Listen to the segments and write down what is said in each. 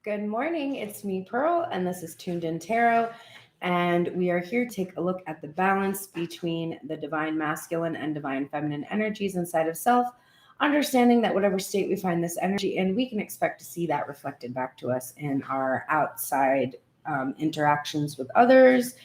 Good morning. It's me, Pearl, and this is Tuned In Tarot. And we are here to take a look at the balance between the divine masculine and divine feminine energies inside of self, understanding that whatever state we find this energy in, we can expect to see that reflected back to us in our outside interactions with others,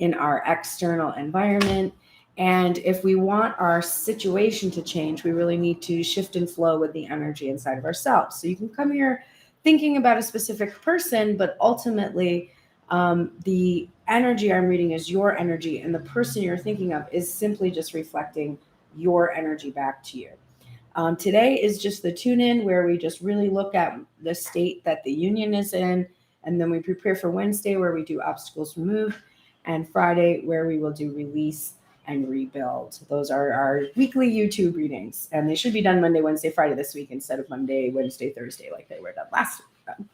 in our external environment. And if we want our situation to change, we really need to shift and flow with the energy inside of ourselves. So you can come here thinking about a specific person, but ultimately the energy I'm reading is your energy, and the person you're thinking of is simply just reflecting your energy back to you. Today is just the tune in where we just really look at the state that the union is in, and then we prepare for Wednesday where we do obstacles removed, and Friday where we will do release and rebuild. Those are our weekly YouTube readings, and they should be done Monday, Wednesday, Friday this week instead of Monday, Wednesday, Thursday like they were done last week.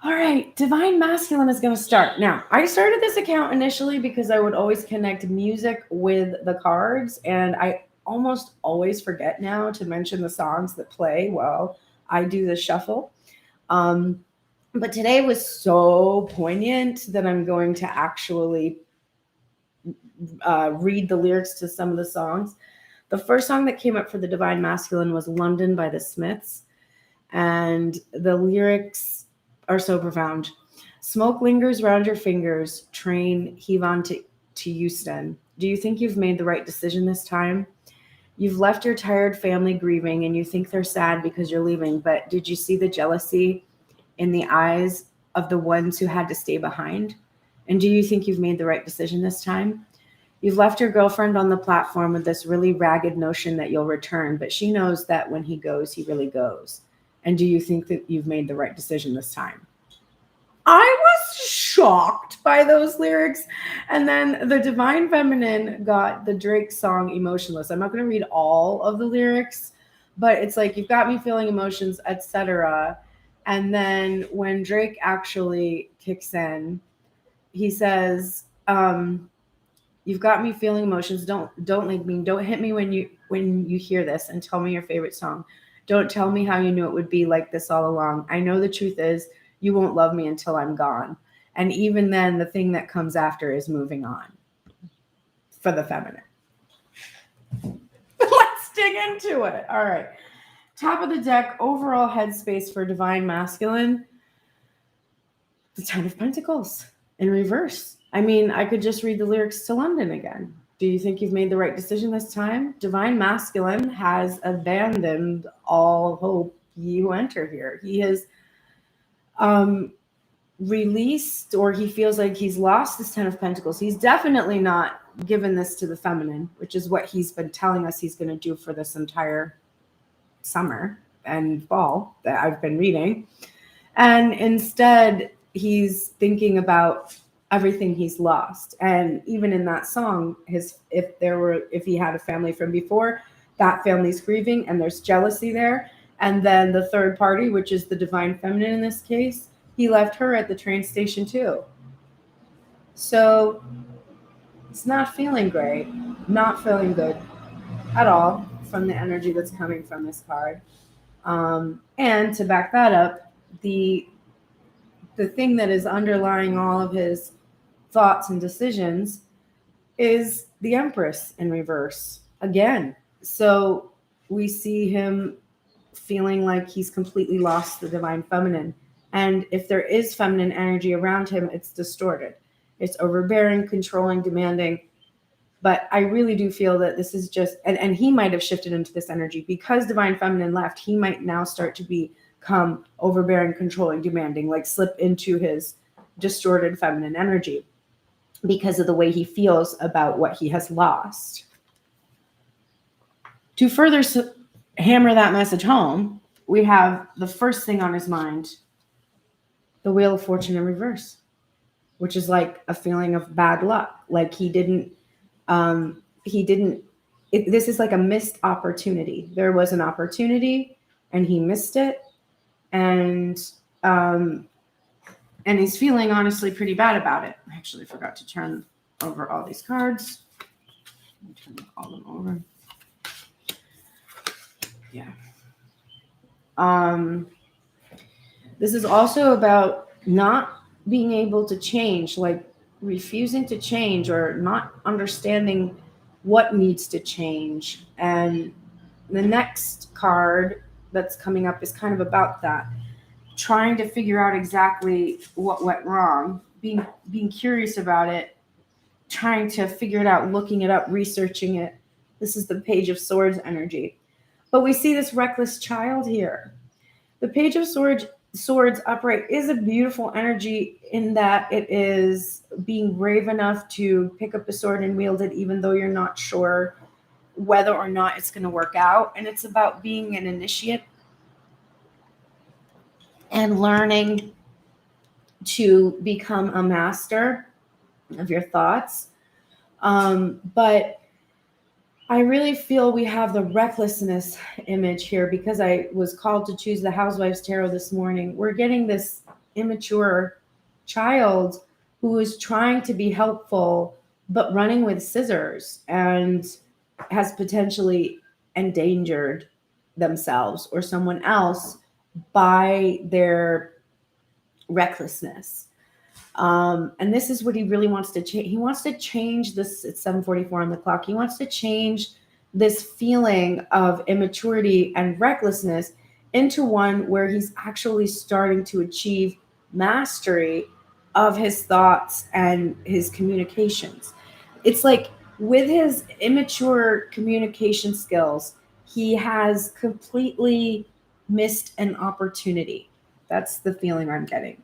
All right, Divine Masculine is going to start. Now, I started this account initially because I would always connect music with the cards, and I almost always forget now to mention the songs that play while I do the shuffle. But today was so poignant that I'm going to actually read the lyrics to some of the songs. The first song that came up for the Divine Masculine was London by the Smiths. And the lyrics are so profound. Smoke lingers round your fingers, train heave on to Euston. Do you think you've made the right decision this time? You've left your tired family grieving and you think they're sad because you're leaving, but did you see the jealousy in the eyes of the ones who had to stay behind? And do you think you've made the right decision this time? You've left your girlfriend on the platform with this really ragged notion that you'll return, but she knows that when he goes, he really goes. And do you think that you've made the right decision this time? I was shocked by those lyrics. And then the Divine Feminine got the Drake song Emotionless. I'm not going to read all of the lyrics, but it's like, you've got me feeling emotions, etc. And then when Drake actually kicks in, he says, you've got me feeling emotions. Don't leave me. Don't hit me when you hear this, and tell me your favorite song. Don't tell me how you knew it would be like this all along. I know the truth is you won't love me until I'm gone. And even then, the thing that comes after is moving on for the feminine. Let's dig into it. All right. Top of the deck, overall headspace for Divine Masculine. The Ten of Pentacles in reverse. I mean, I could just read the lyrics to London again. Do you think you've made the right decision this time? Divine Masculine has abandoned all hope ye who enter here. He has released, or he feels like he's lost this Ten of Pentacles. He's definitely not given this to the feminine, which is what he's been telling us he's going to do for this entire summer and fall that I've been reading. And instead, he's thinking about everything he's lost. And even in that song, if he had a family from before, that family's grieving and there's jealousy there. And then the third party, which is the Divine Feminine in this case, he left her at the train station too. So it's not feeling great, not feeling good at all from the energy that's coming from this card. And to back that up, the thing that is underlying all of his thoughts and decisions is the Empress in reverse again. So we see him feeling like he's completely lost the Divine Feminine. And if there is feminine energy around him, it's distorted. It's overbearing, controlling, demanding. But I really do feel that this is just, and he might have shifted into this energy because Divine Feminine left. He might now start to become overbearing, controlling, demanding, like slip into his distorted feminine energy because of the way he feels about what he has lost. To further hammer that message home, we have the first thing on his mind, the Wheel of Fortune in reverse, which is like a feeling of bad luck. Like this is like a missed opportunity. There was an opportunity and he missed it. And he's feeling honestly pretty bad about it. I actually forgot to turn over all these cards. Let me turn all them over. Yeah. This is also about not being able to change, like refusing to change or not understanding what needs to change. And the next card that's coming up is kind of about that, trying to figure out exactly what went wrong, being curious about it, trying to figure it out, looking it up, researching it. This is the Page of Swords energy. But we see this reckless child here. The Page of Swords upright is a beautiful energy in that it is being brave enough to pick up a sword and wield it even though you're not sure whether or not it's going to work out. And it's about being an initiate and learning to become a master of your thoughts. But I really feel we have the recklessness image here because I was called to choose the Housewives Tarot this morning. We're getting this immature child who is trying to be helpful, but running with scissors and has potentially endangered themselves or someone else by their recklessness. And this is what he really wants to change. He wants to change this. It's 7:44 on the clock. He wants to change this feeling of immaturity and recklessness into one where he's actually starting to achieve mastery of his thoughts and his communications. It's like with his immature communication skills, he has completely missed an opportunity. That's the feeling I'm getting.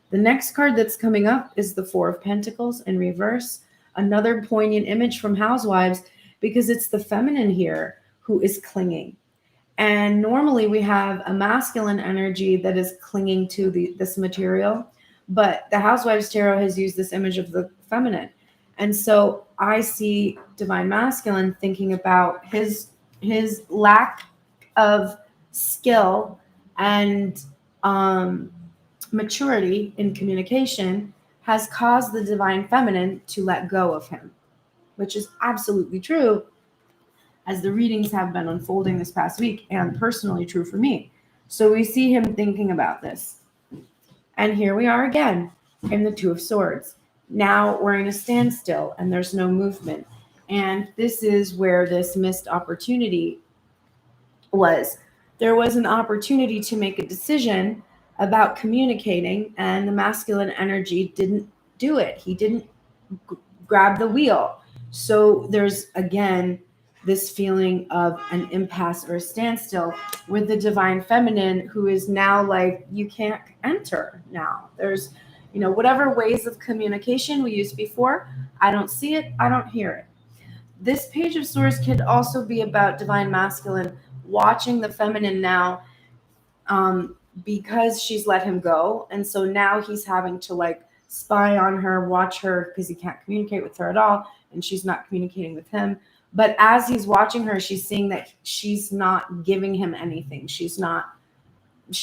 The next card that's coming up is the Four of Pentacles in reverse. Another poignant image from Housewives because it's the feminine here who is clinging. And normally we have a masculine energy that is clinging to this material, but the Housewives Tarot has used this image of the feminine. And so I see Divine Masculine thinking about his lack of skill and maturity in communication has caused the Divine Feminine to let go of him, which is absolutely true as the readings have been unfolding this past week and personally true for me. So we see him thinking about this. And here we are again in the Two of Swords. Now we're in a standstill and there's no movement. And this is where this missed opportunity was. There was an opportunity to make a decision about communicating, and the masculine energy didn't do it. He didn't grab the wheel. So there's, again, this feeling of an impasse or a standstill with the Divine Feminine who is now like, you can't enter now. There's, whatever ways of communication we used before, I don't see it, I don't hear it. This Page of Swords could also be about Divine Masculine watching the feminine now because she's let him go. And so now he's having to spy on her, watch her, because he can't communicate with her at all. And she's not communicating with him. But as he's watching her, she's seeing that she's not giving him anything. She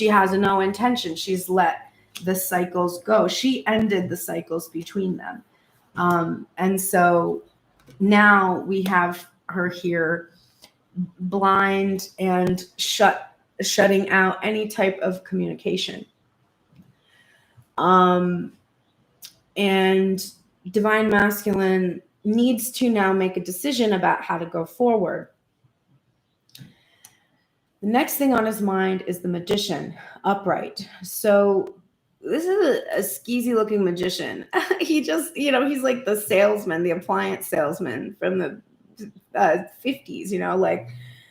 has no intention. She's let the cycles go. She ended the cycles between them. And so now we have her here blind and shutting out any type of communication. And Divine Masculine needs to now make a decision about how to go forward. The next thing on his mind is the Magician upright. So this is a skeezy looking magician. He just, he's like the salesman, the appliance salesman from the 50s,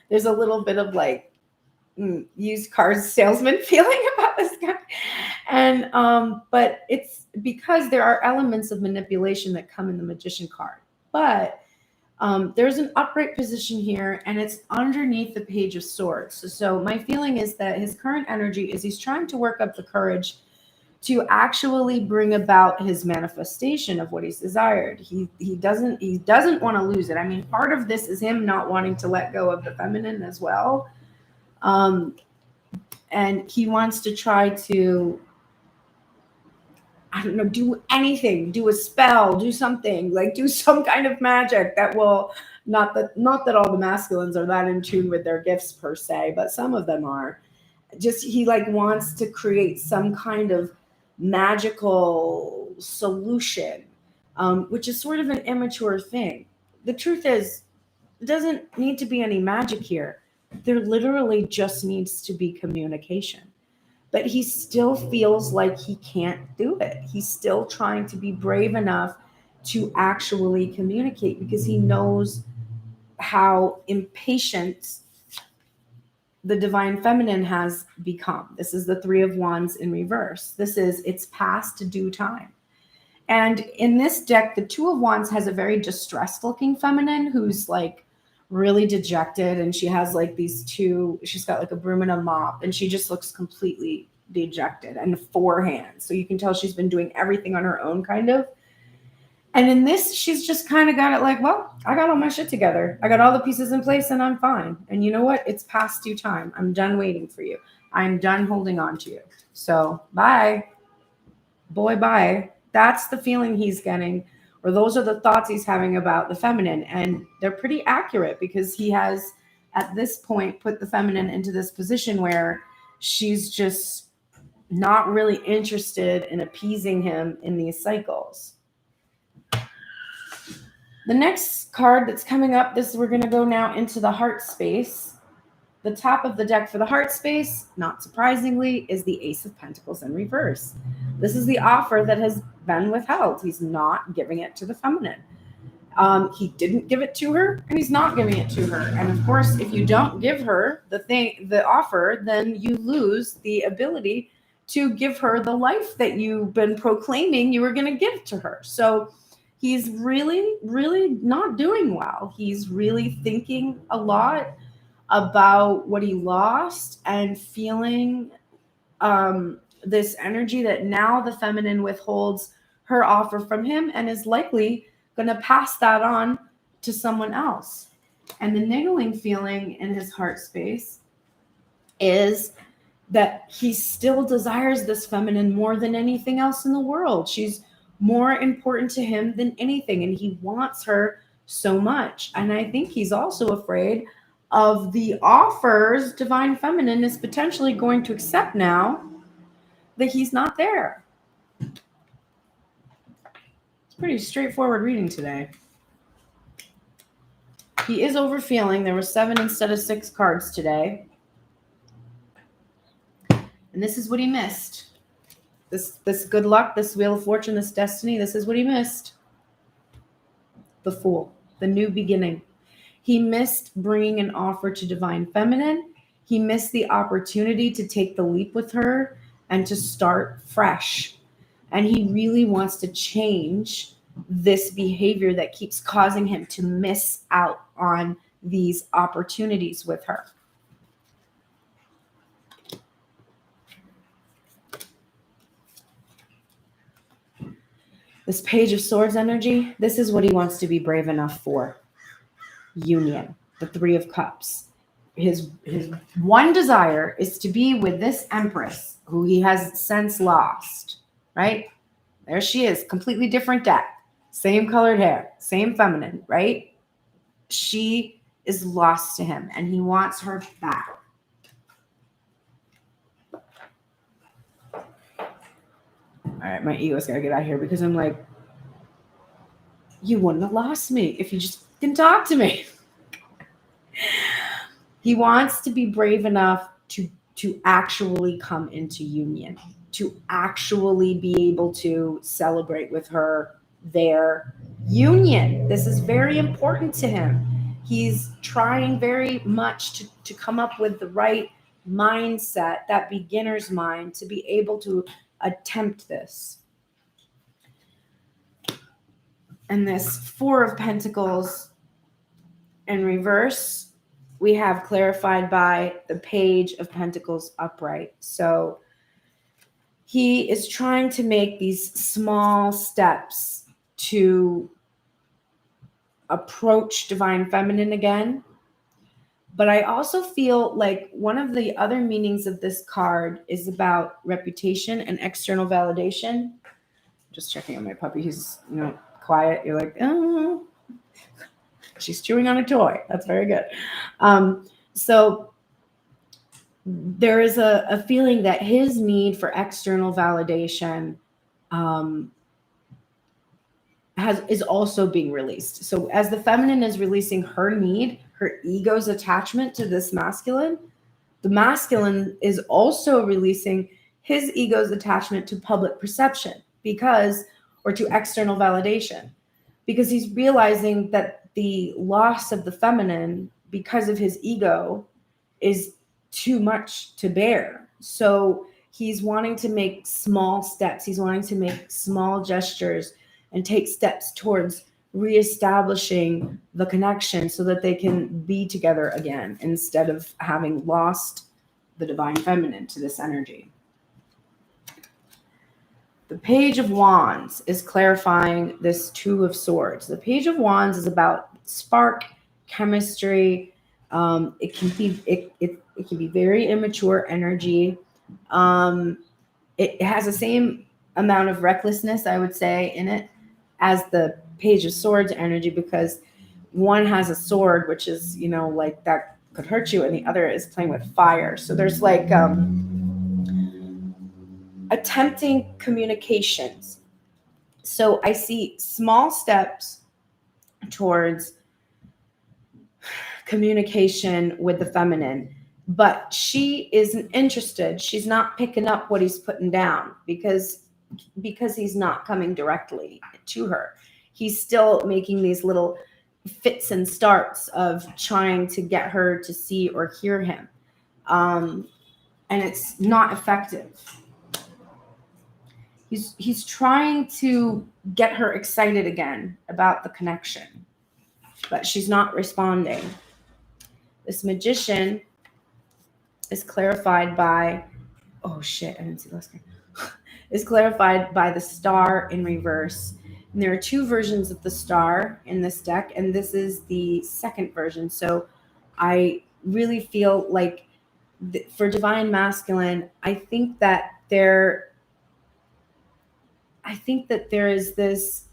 there's a little bit of used cars salesman feeling about this guy. And but it's because there are elements of manipulation that come in the Magician card. But there's an upright position here and it's underneath the Page of Swords. So my feeling is that his current energy is he's trying to work up the courage to actually bring about his manifestation of what he's desired. He doesn't want to lose it. I mean, part of this is him not wanting to let go of the feminine as well. And he wants to try to, do anything, do a spell, do something, do some kind of magic that will, not that all the masculines are that in tune with their gifts per se, but some of them are, just he like wants to create some kind of magical solution, which is sort of an immature thing. The truth is, it doesn't need to be any magic here. There literally just needs to be communication. But he still feels like he can't do it. He's still trying to be brave enough to actually communicate because he knows how impatient the divine feminine has become. This is the Three of Wands in reverse. This is it's past due time. And in this deck, the Two of Wands has a very distressed looking feminine who's like really dejected. And she has like she's got like a broom and a mop, and she just looks completely dejected and four hands. So you can tell she's been doing everything on her own kind of. And in this, she's just kind of got it like, well, I got all my shit together. I got all the pieces in place and I'm fine. And you know what? It's past due time. I'm done waiting for you. I'm done holding on to you. So bye. Boy, bye. That's the feeling he's getting, or those are the thoughts he's having about the feminine. And they're pretty accurate because he has, at this point, put the feminine into this position where she's just not really interested in appeasing him in these cycles. The next card that's coming up, we're going to go now into the heart space. The top of the deck for the heart space, not surprisingly, is the Ace of Pentacles in reverse. This is the offer that has been withheld. He's not giving it to the feminine. He didn't give it to her, and he's not giving it to her. And of course, if you don't give her the offer, then you lose the ability to give her the life that you've been proclaiming you were going to give to her. So he's really, really not doing well. He's really thinking a lot about what he lost and feeling this energy that now the feminine withholds her offer from him and is likely going to pass that on to someone else. And the niggling feeling in his heart space is that he still desires this feminine more than anything else in the world. She's more important to him than anything, and he wants her so much. And I think he's also afraid of the offers divine feminine is potentially going to accept now that he's not there. It's pretty straightforward reading today. He is overfeeling. There were 7 instead of 6 cards today. And this is what he missed. This good luck, this Wheel of Fortune, this destiny, this is what he missed. The Fool, the new beginning. He missed bringing an offer to divine feminine. He missed the opportunity to take the leap with her and to start fresh. And he really wants to change this behavior that keeps causing him to miss out on these opportunities with her. This Page of Swords energy, this is what he wants to be brave enough for. Union, the Three of Cups. His one desire is to be with this Empress who he has since lost, right? There she is, completely different deck, same colored hair, same feminine, right? She is lost to him and he wants her back. All right, my ego's got to get out of here because I'm like, you wouldn't have lost me if you just didn't talk to me. He wants to be brave enough to actually come into union, to actually be able to celebrate with her their union. This is very important to him. He's trying very much to come up with the right mindset, that beginner's mind, to be able to attempt this. And this Four of Pentacles in reverse, we have clarified by the Page of Pentacles upright. So he is trying to make these small steps to approach divine feminine again. But I also feel like one of the other meanings of this card is about reputation and external validation. Just checking on my puppy. He's, quiet. You're like, oh, she's chewing on a toy. That's very good. So there is a feeling that his need for external validation is also being released. So as the feminine is releasing her need, her ego's attachment to this masculine, the masculine is also releasing his ego's attachment to public perception or to external validation, because he's realizing that the loss of the feminine because of his ego is too much to bear. So he's wanting to make small steps. He's wanting to make small gestures and take steps towards reestablishing the connection so that they can be together again instead of having lost the divine feminine to this energy. The Page of Wands is clarifying this Two of Swords. The Page of Wands is about spark, chemistry. It can be very immature energy. It has the same amount of recklessness, I would say, in it as the Page of Swords energy, because one has a sword, which is, like that could hurt you, and the other is playing with fire. So there's like attempting communications. So I see small steps towards communication with the feminine, but she isn't interested. She's not picking up what he's putting down because he's not coming directly to her. He's still making these little fits and starts of trying to get her to see or hear him. And it's not effective. He's trying to get her excited again about the connection, but she's not responding. This Magician is clarified by, oh shit, I didn't see the last screen. Is clarified by the Star in reverse. And there are two versions of the Star in this deck, and this is the second version. So I really feel like for Divine Masculine, I think that there is this,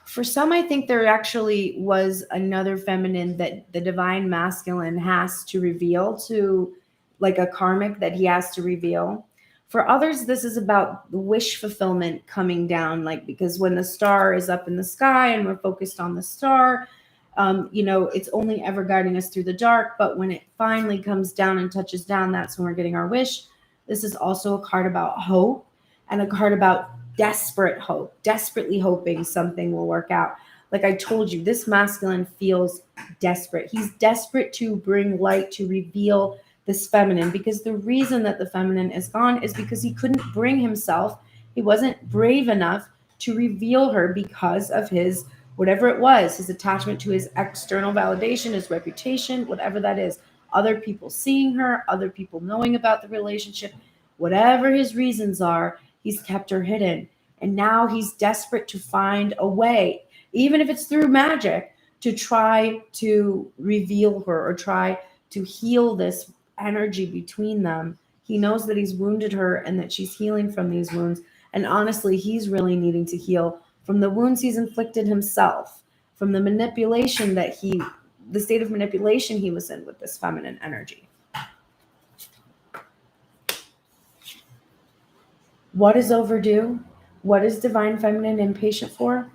for some, I think there actually was another feminine that the Divine Masculine has to reveal, to like a karmic that he has to reveal. For others, this is about the wish fulfillment coming down, like, because when the star is up in the sky and we're focused on the star, it's only ever guiding us through the dark. But when it finally comes down and touches down, that's when we're getting our wish. This is also a card about hope and a card about desperate hope, desperately hoping something will work out. Like I told you, this masculine feels desperate. He's desperate to bring light, to reveal this feminine, because the reason that the feminine is gone is because he couldn't bring himself. He wasn't brave enough to reveal her because of his, whatever it was, his attachment to his external validation, his reputation, whatever that is. Other people seeing her, other people knowing about the relationship, whatever his reasons are, he's kept her hidden. And now he's desperate to find a way, even if it's through magic, to try to reveal her or try to heal this energy between them. He knows that he's wounded her and that she's healing from these wounds. And honestly, he's really needing to heal from the wounds he's inflicted himself, from the manipulation the state of manipulation he was in with this feminine energy. What is overdue? What is Divine Feminine impatient for?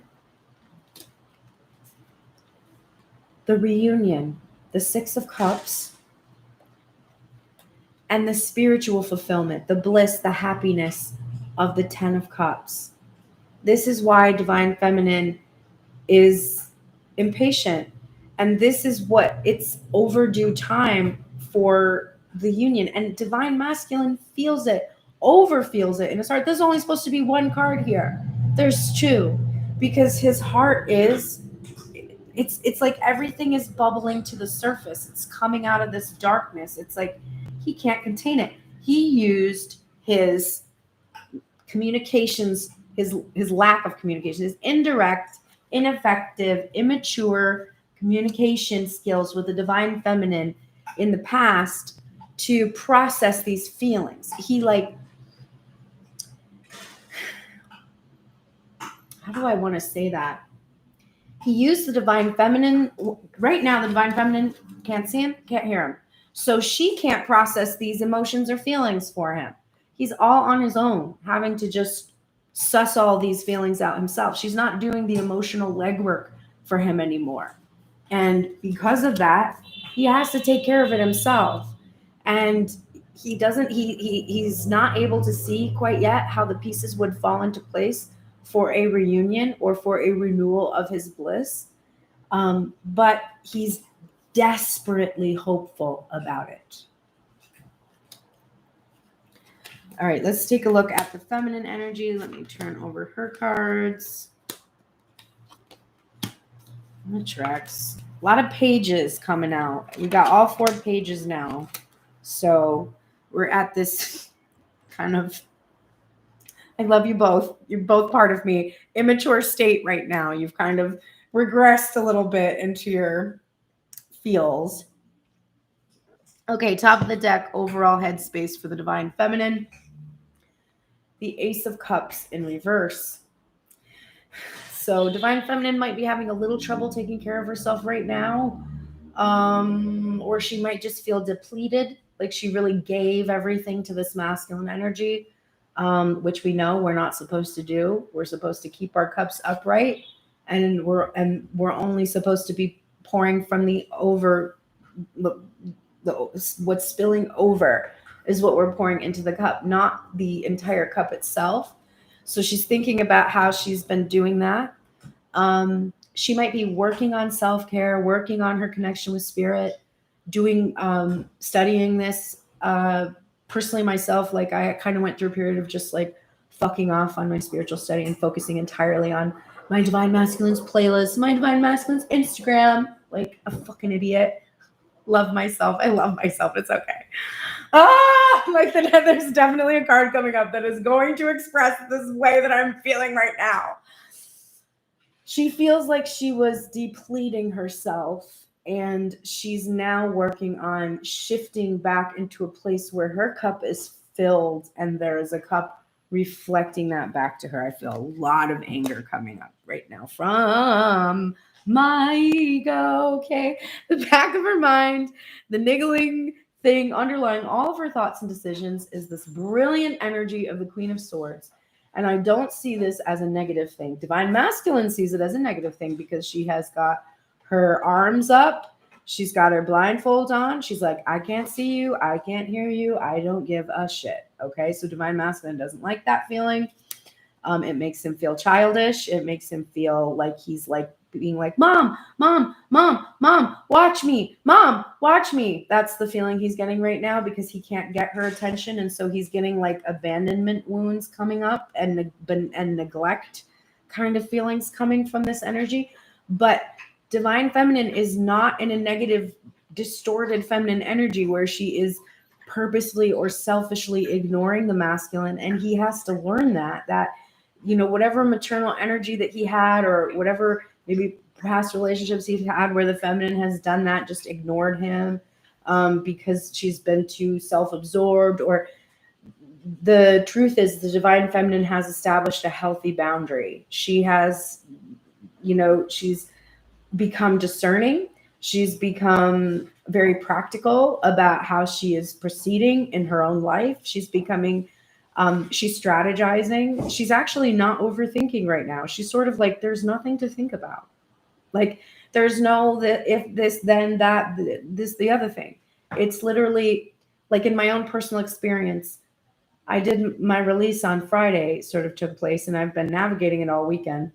The reunion, the Six of Cups, and the spiritual fulfillment, the bliss, the happiness of the Ten of Cups. This is why Divine Feminine is impatient. And this is what it's overdue time for the union. And Divine Masculine feels it, overfeels it in his heart. There's only supposed to be one card here. There's two, because his heart is, it's like everything is bubbling to the surface. It's coming out of this darkness. It's like he can't contain it. He used his communications, his lack of communication, his indirect, ineffective, immature communication skills with the Divine Feminine in the past to process these feelings. He how do I want to say that? He used the Divine Feminine. Right now, the Divine Feminine can't see him, can't hear him. So she can't process these emotions or feelings for him. He's all on his own, having to just suss all these feelings out himself. She's not doing the emotional legwork for him anymore. And because of that, he has to take care of it himself. And he's not able to see quite yet how the pieces would fall into place for a reunion or for a renewal of his bliss. But he's desperately hopeful about it. All right, let's take a look at the feminine energy. Let me turn over her cards. The tracks. A lot of pages coming out. We got all 4 pages now. So we're at this kind of, I love you both. You're both part of me. Immature state right now. You've kind of regressed a little bit into your feels. Okay, top of the deck, overall headspace for the Divine Feminine. The Ace of Cups in reverse. So Divine Feminine might be having a little trouble taking care of herself right now. Or she might just feel depleted, like she really gave everything to this masculine energy, which we know we're not supposed to do. We're supposed to keep our cups upright, and we're only supposed to be pouring from the what's spilling over is what we're pouring into the cup, not the entire cup itself. So she's thinking about how she's been doing that. She might be working on self-care, working on her connection with spirit, doing, studying this. Personally myself, like I kind of went through a period of just like fucking off on my spiritual study and focusing entirely on my Divine Masculines playlist, my Divine Masculines Instagram, like a fucking idiot. Love myself. I love myself. It's okay. Like there's definitely a card coming up that is going to express this way that I'm feeling right now. She feels like she was depleting herself, and she's now working on shifting back into a place where her cup is filled and there is a cup reflecting that back to her. I feel a lot of anger coming up right now from my ego. Okay. The back of her mind, the niggling thing underlying all of her thoughts and decisions is this brilliant energy of the Queen of Swords. And I don't see this as a negative thing. Divine Masculine sees it as a negative thing because she has got her arms up. She's got her blindfold on. She's like, I can't see you. I can't hear you. I don't give a shit. Okay. So Divine Masculine doesn't like that feeling. It makes him feel childish. It makes him feel like he's like being like, mom, watch me. Mom, watch me. That's the feeling he's getting right now because he can't get her attention. And so he's getting like abandonment wounds coming up and neglect kind of feelings coming from this energy. But Divine Feminine is not in a negative, distorted feminine energy where she is purposely or selfishly ignoring the masculine. And he has to learn that, whatever maternal energy that he had or whatever maybe past relationships he's had where the feminine has done that, just ignored him because she's been too self-absorbed. Or the truth is the Divine Feminine has established a healthy boundary. She has, she's become discerning. She's become very practical about how she is proceeding in her own life. She's becoming she's strategizing. She's actually not overthinking right now. She's sort of like, there's nothing to think about. Like, there's no, if this, then that, this, the other thing. It's literally like in my own personal experience, I did my release on Friday sort of took place and I've been navigating it all weekend.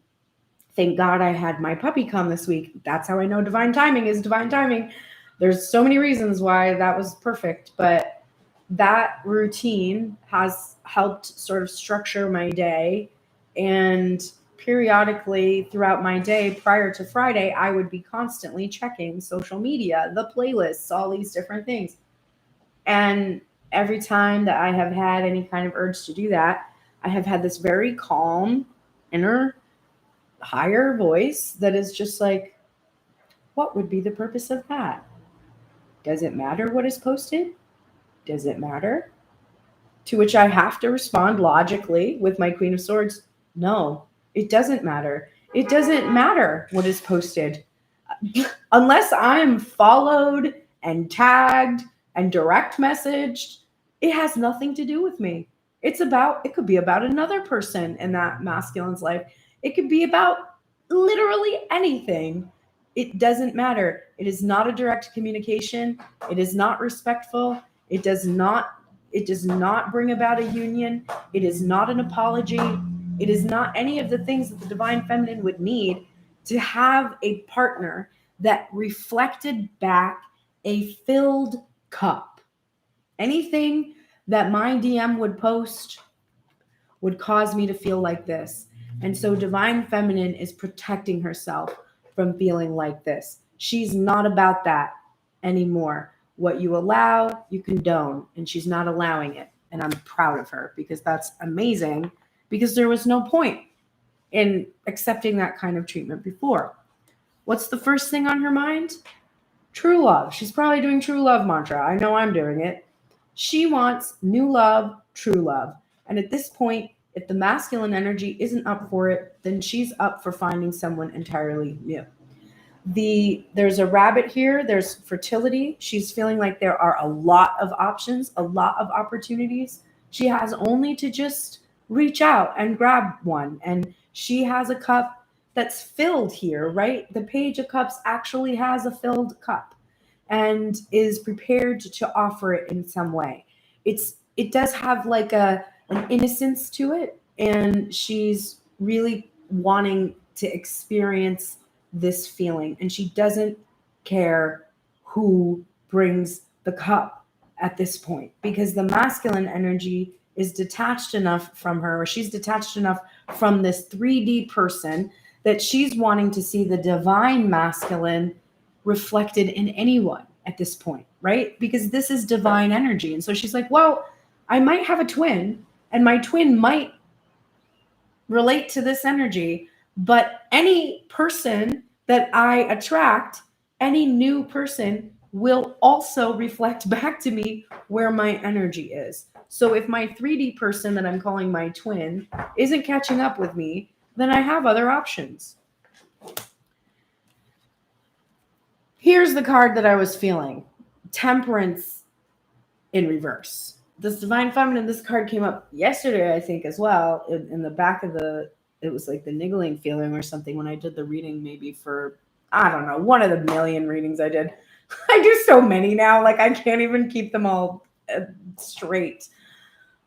Thank God I had my puppy come this week. That's how I know divine timing is divine timing. There's so many reasons why that was perfect, but that routine has helped sort of structure my day. And periodically throughout my day prior to Friday, I would be constantly checking social media, the playlists, all these different things. And every time that I have had any kind of urge to do that, I have had this very calm inner higher voice that is just like, what would be the purpose of that? Does it matter what is posted? Does it matter? To which I have to respond logically with my Queen of Swords. No, it doesn't matter. It doesn't matter what is posted. Unless I'm followed and tagged and direct messaged, it has nothing to do with me. It could be about another person in that masculine's life. It could be about literally anything. It doesn't matter. It is not a direct communication. It is not respectful. It does not bring about a union. It is not an apology. It is not any of the things that the divine feminine would need to have a partner that reflected back a filled cup. Anything that my DM would post would cause me to feel like this. And so divine feminine is protecting herself from feeling like this. She's not about that anymore. What you allow, you condone, and she's not allowing it. And I'm proud of her because that's amazing, because there was no point in accepting that kind of treatment before. What's the first thing on her mind? True love. She's probably doing true love mantra. I know I'm doing it. She wants new love, true love. And at this point, if the masculine energy isn't up for it, then she's up for finding someone entirely new. There's a rabbit here. There's fertility. She's feeling like there are a lot of options, a lot of opportunities. She has only to just reach out and grab one. And she has a cup that's filled here, right? The Page of Cups actually has a filled cup and is prepared to offer it in some way. It does have like an innocence to it, and she's really wanting to experience this feeling, and she doesn't care who brings the cup at this point, because the masculine energy is detached enough from her, or she's detached enough from this 3D person that she's wanting to see the divine masculine reflected in anyone at this point, right? Because this is divine energy. And so she's like, well, I might have a twin, and my twin might relate to this energy, but any person that I attract, any new person, will also reflect back to me where my energy is. So if my 3D person that I'm calling my twin isn't catching up with me, then I have other options. Here's the card that I was feeling. Temperance in reverse. This divine feminine, this card came up yesterday, I think, as well. In the back of it was like the niggling feeling or something when I did the reading, maybe for, I don't know, one of the million readings I did. I do so many now, like I can't even keep them all straight.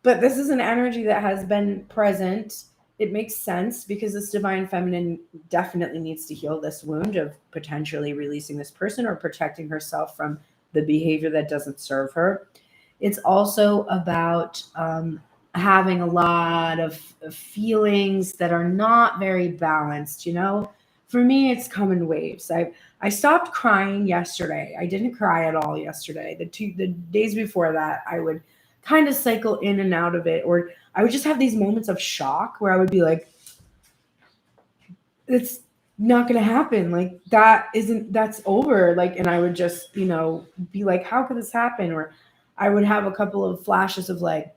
But this is an energy that has been present. It makes sense because this divine feminine definitely needs to heal this wound of potentially releasing this person or protecting herself from the behavior that doesn't serve her. It's also about having a lot of feelings that are not very balanced. You know, for me, it's come in waves. I stopped crying yesterday. I didn't cry at all yesterday. The days before that, I would kind of cycle in and out of it, or I would just have these moments of shock where I would be like, it's not going to happen. Like that's over. Like, and I would just, be like, how could this happen? Or I would have a couple of flashes of like,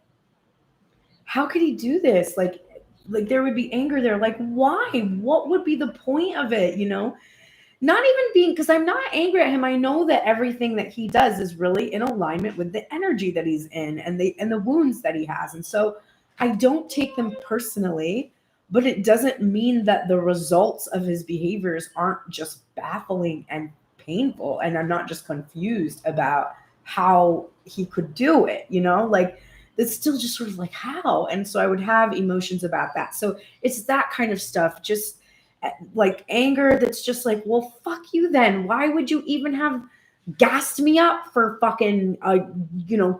how could he do this? Like there would be anger there. Like, why? What would be the point of it? Not even being, because I'm not angry at him. I know that everything that he does is really in alignment with the energy that he's in and the wounds that he has. And so I don't take them personally, but it doesn't mean that the results of his behaviors aren't just baffling and painful. And I'm not just confused about how he could do it, like it's still just sort of like how. And so I would have emotions about that. So it's that kind of stuff, just like anger that's just like, well, fuck you then. Why would you even have gassed me up for fucking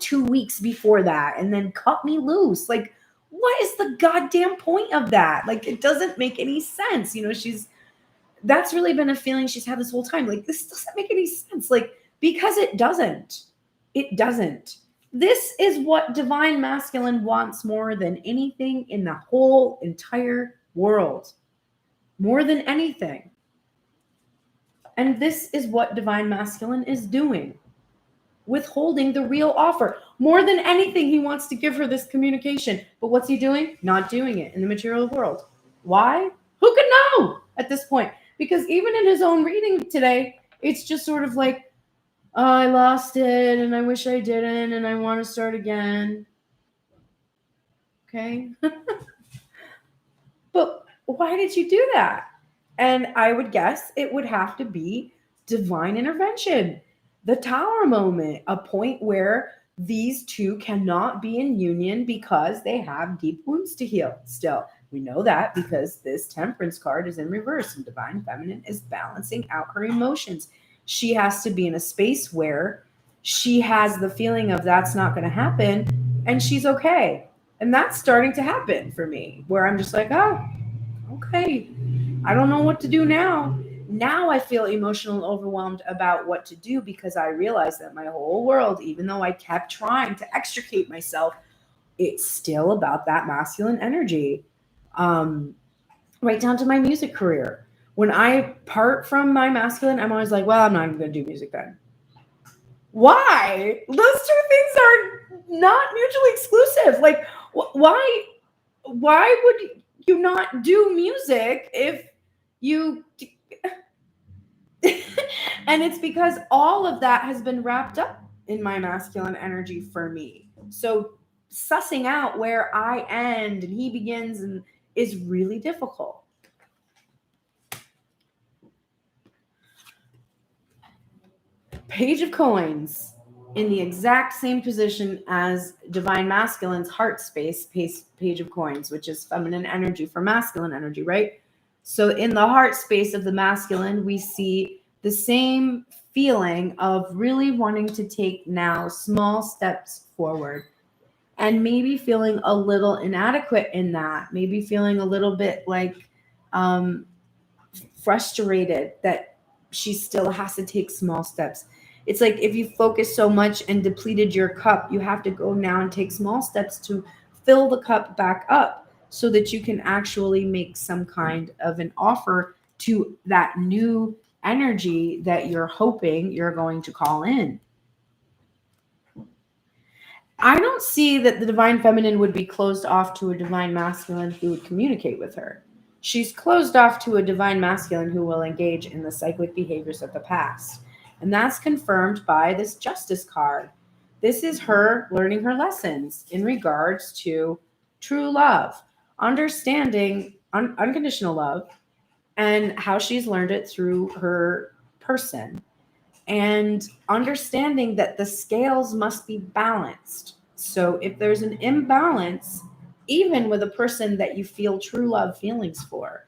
2 weeks before that and then cut me loose? Like, what is the goddamn point of that? Like, it doesn't make any sense. That's really been a feeling she's had this whole time. Like, this doesn't make any sense. Like, because it doesn't. This is what divine masculine wants more than anything in the whole entire world. More than anything. And this is what divine masculine is doing. Withholding the real offer. More than anything, he wants to give her this communication. But what's he doing? Not doing it in the material world. Why? Who can know at this point? Because even in his own reading today, it's just sort of like, Oh, I lost it and I wish I didn't and I want to start again. Okay. But why did you do that? And I would guess it would have to be divine intervention, the tower moment, a point where these two cannot be in union because they have deep wounds to heal still. We know that because this temperance card is in reverse and divine feminine is balancing out her emotions. She has to be in a space where she has the feeling of that's not going to happen and she's okay. And that's starting to happen for me where I'm just like, oh, okay, I don't know what to do now. Now I feel emotional and overwhelmed about what to do because I realized that my whole world, even though I kept trying to extricate myself, it's still about that masculine energy. Right down to my music career. When I part from my masculine, I'm always like, well, I'm not even going to do music then. Why? Those two things are not mutually exclusive. Like, why? Why would you not do music if you and it's because all of that has been wrapped up in my masculine energy for me. So sussing out where I end and he begins and is really difficult. Page of Coins in the exact same position as Divine Masculine's heart space, Page of Coins, which is feminine energy for masculine energy, right? So in the heart space of the masculine, we see the same feeling of really wanting to take now small steps forward and maybe feeling a little inadequate in that, maybe feeling a little bit like frustrated that she still has to take small steps. It's like if you focus so much and depleted your cup, you have to go now and take small steps to fill the cup back up so that you can actually make some kind of an offer to that new energy that you're hoping you're going to call in. I don't see that the divine feminine would be closed off to a divine masculine who would communicate with her. She's closed off to a divine masculine who will engage in the cyclic behaviors of the past. And that's confirmed by this justice card. This is her learning her lessons in regards to true love, understanding unconditional love, and how she's learned it through her person, and understanding that the scales must be balanced. So if there's an imbalance, even with a person that you feel true love feelings for,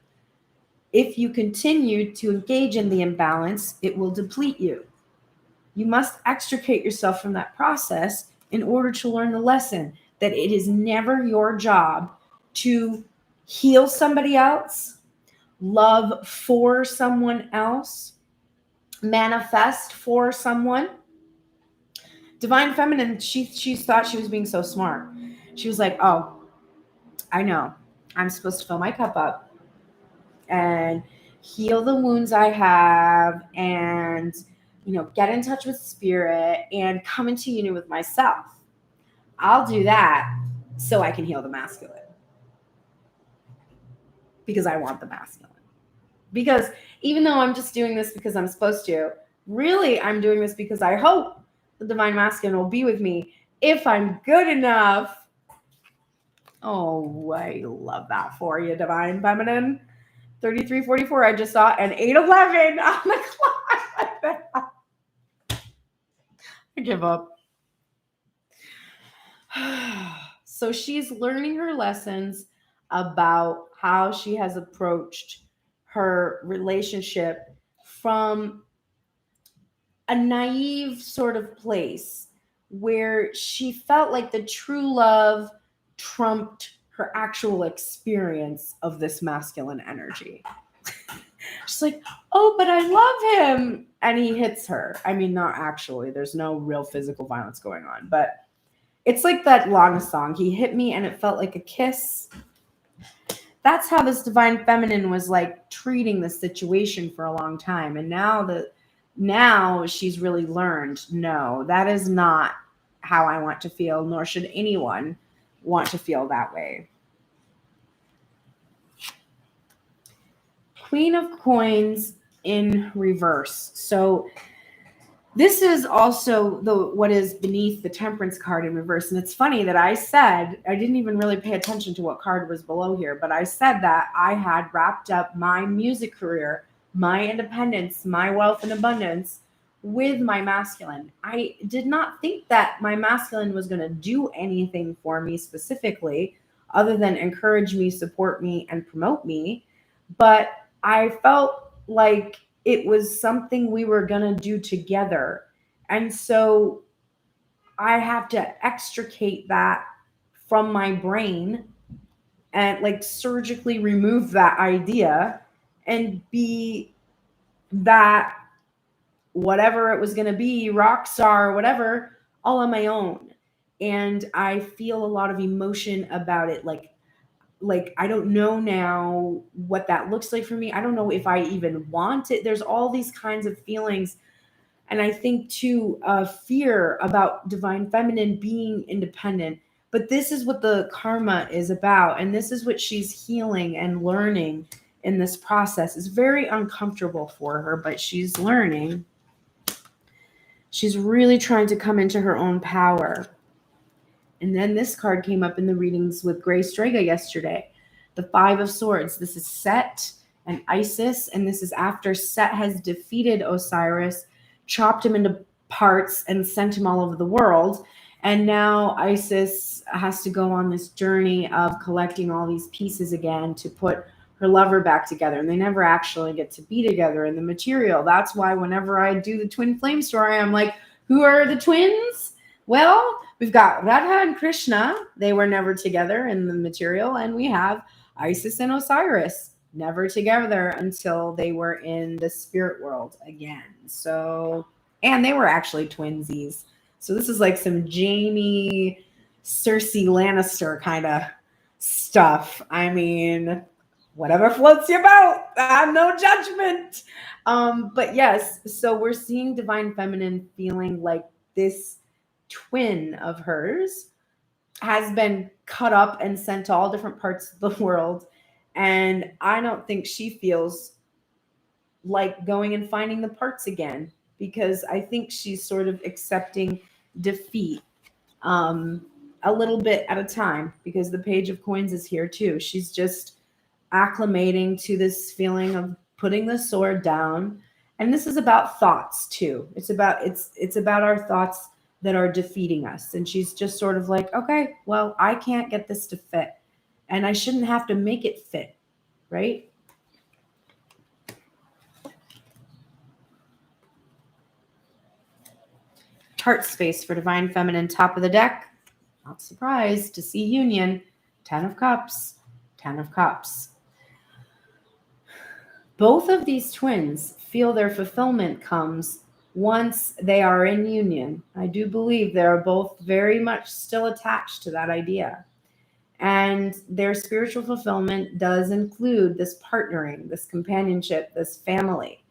if you continue to engage in the imbalance, it will deplete you. You must extricate yourself from that process in order to learn the lesson that it is never your job to heal somebody else, love for someone else, manifest for someone. Divine feminine, she thought she was being so smart. She was like, oh, I know, I'm supposed to fill my cup up and heal the wounds I have and get in touch with spirit and come into union with myself. I'll do that so I can heal the masculine because I want the masculine. Because even though I'm just doing this because I'm supposed to, really I'm doing this because I hope the divine masculine will be with me if I'm good enough. Oh, I love that for you, divine feminine. 3344, I just saw an 811 on the clock. I give up. So she's learning her lessons about how she has approached her relationship from a naive sort of place where she felt like the true love trumped her actual experience of this masculine energy. She's like, oh, but I love him. And he hits her. I mean, not actually. There's no real physical violence going on. But it's like that long song. He hit me and it felt like a kiss. That's how this divine feminine was like treating the situation for a long time. And now she's really learned, no, that is not how I want to feel, nor should anyone want to feel that way. Queen of Coins in reverse. So This is also what is beneath the Temperance card in reverse. And it's funny that I didn't even really pay attention to what card was below here, but I said that I had wrapped up my music career, my independence, my wealth and abundance with my masculine. I did not think that my masculine was going to do anything for me specifically other than encourage me, support me, and promote me. But I felt like it was something we were going to do together. And so I have to extricate that from my brain and like surgically remove that idea and be that whatever it was going to be, rock star, whatever, all on my own. And I feel a lot of emotion about it. Like I don't know now what that looks like for me. I don't know if I even want it. There's all these kinds of feelings. And I think too, fear about divine feminine being independent. But this is what the karma is about. And this is what she's healing and learning in this process. It's very uncomfortable for her, but she's learning. She's really trying to come into her own power. And then this card came up in the readings with Grace Strega yesterday. The Five of Swords. This is Set and Isis. And this is after Set has defeated Osiris, chopped him into parts, and sent him all over the world. And now Isis has to go on this journey of collecting all these pieces again to put her lover back together. And they never actually get to be together in the material. That's why whenever I do the twin flame story, I'm like, who are the twins? Well, we've got Radha and Krishna. They were never together in the material. And we have Isis and Osiris, never together until they were in the spirit world again. So, and they were actually twinsies. So this is like some Jaime, Cersei Lannister kind of stuff. I mean, whatever floats your boat. No judgment. But yes, so we're seeing divine feminine feeling like this twin of hers has been cut up and sent to all different parts of the world. And I don't think she feels like going and finding the parts again, because I think she's sort of accepting defeat a little bit at a time, because the Page of Coins is here too. She's just acclimating to this feeling of putting the sword down. And this is about thoughts too. It's about our thoughts that are defeating us. And she's just sort of like, okay, well, I can't get this to fit, and I shouldn't have to make it fit, right? Heart space for divine feminine, top of the deck. Not surprised to see union. 10 of Cups, 10 of Cups. Both of these twins feel their fulfillment comes once they are in union. I do believe they're both very much still attached to that idea. And their spiritual fulfillment does include this partnering, this companionship, this family.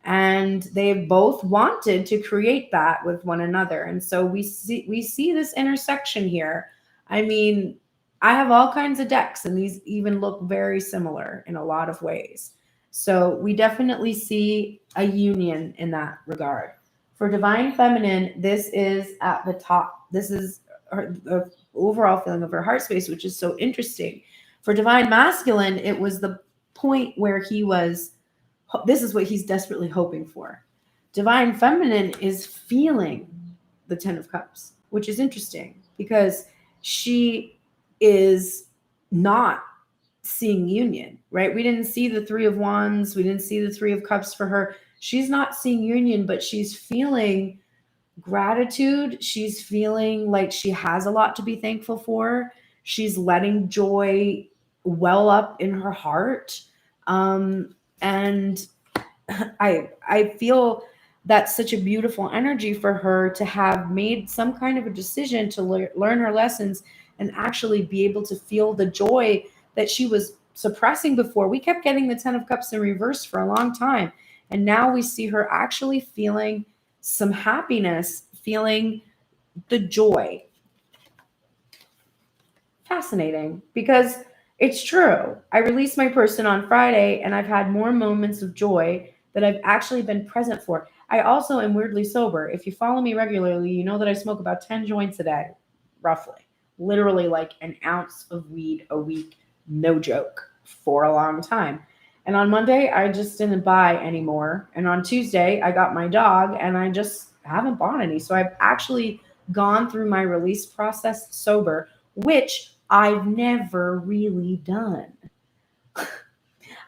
And they both wanted to create that with one another. And so we see this intersection here. I mean, I have all kinds of decks, and these even look very similar in a lot of ways. So we definitely see a union in that regard. For divine feminine, this is at the top. This is the overall feeling of her heart space, which is so interesting. For divine masculine, it was the point where this is what he's desperately hoping for. Divine feminine is feeling the 10 of Cups, which is interesting because she is not seeing union, right? We didn't see the 3 of Wands. We didn't see the 3 of Cups for her. She's not seeing union, but she's feeling gratitude. She's feeling like she has a lot to be thankful for. She's letting joy well up in her heart. And I feel that's such a beautiful energy for her to have made some kind of a decision to learn her lessons and actually be able to feel the joy that she was suppressing before. We kept getting the 10 of Cups in reverse for a long time. And now we see her actually feeling some happiness, feeling the joy. Fascinating, because it's true. I released my person on Friday, and I've had more moments of joy that I've actually been present for. I also am weirdly sober. If you follow me regularly, you know that I smoke about 10 joints a day, roughly. Literally like an ounce of weed a week, no joke, for a long time. And on Monday, I just didn't buy anymore. And on Tuesday, I got my dog and I just haven't bought any. So I've actually gone through my release process sober, which I've never really done.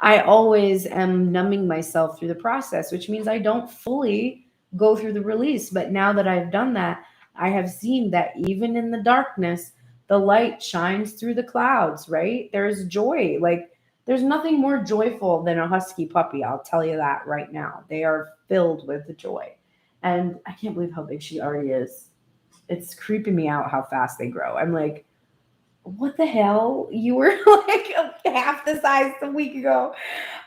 I always am numbing myself through the process, which means I don't fully go through the release. But now that I've done that, I have seen that even in the darkness, the light shines through the clouds, right? There's joy. Like, there's nothing more joyful than a husky puppy. I'll tell you that right now. They are filled with joy. And I can't believe how big she already is. It's creeping me out how fast they grow. I'm like, what the hell? You were like half the size a week ago.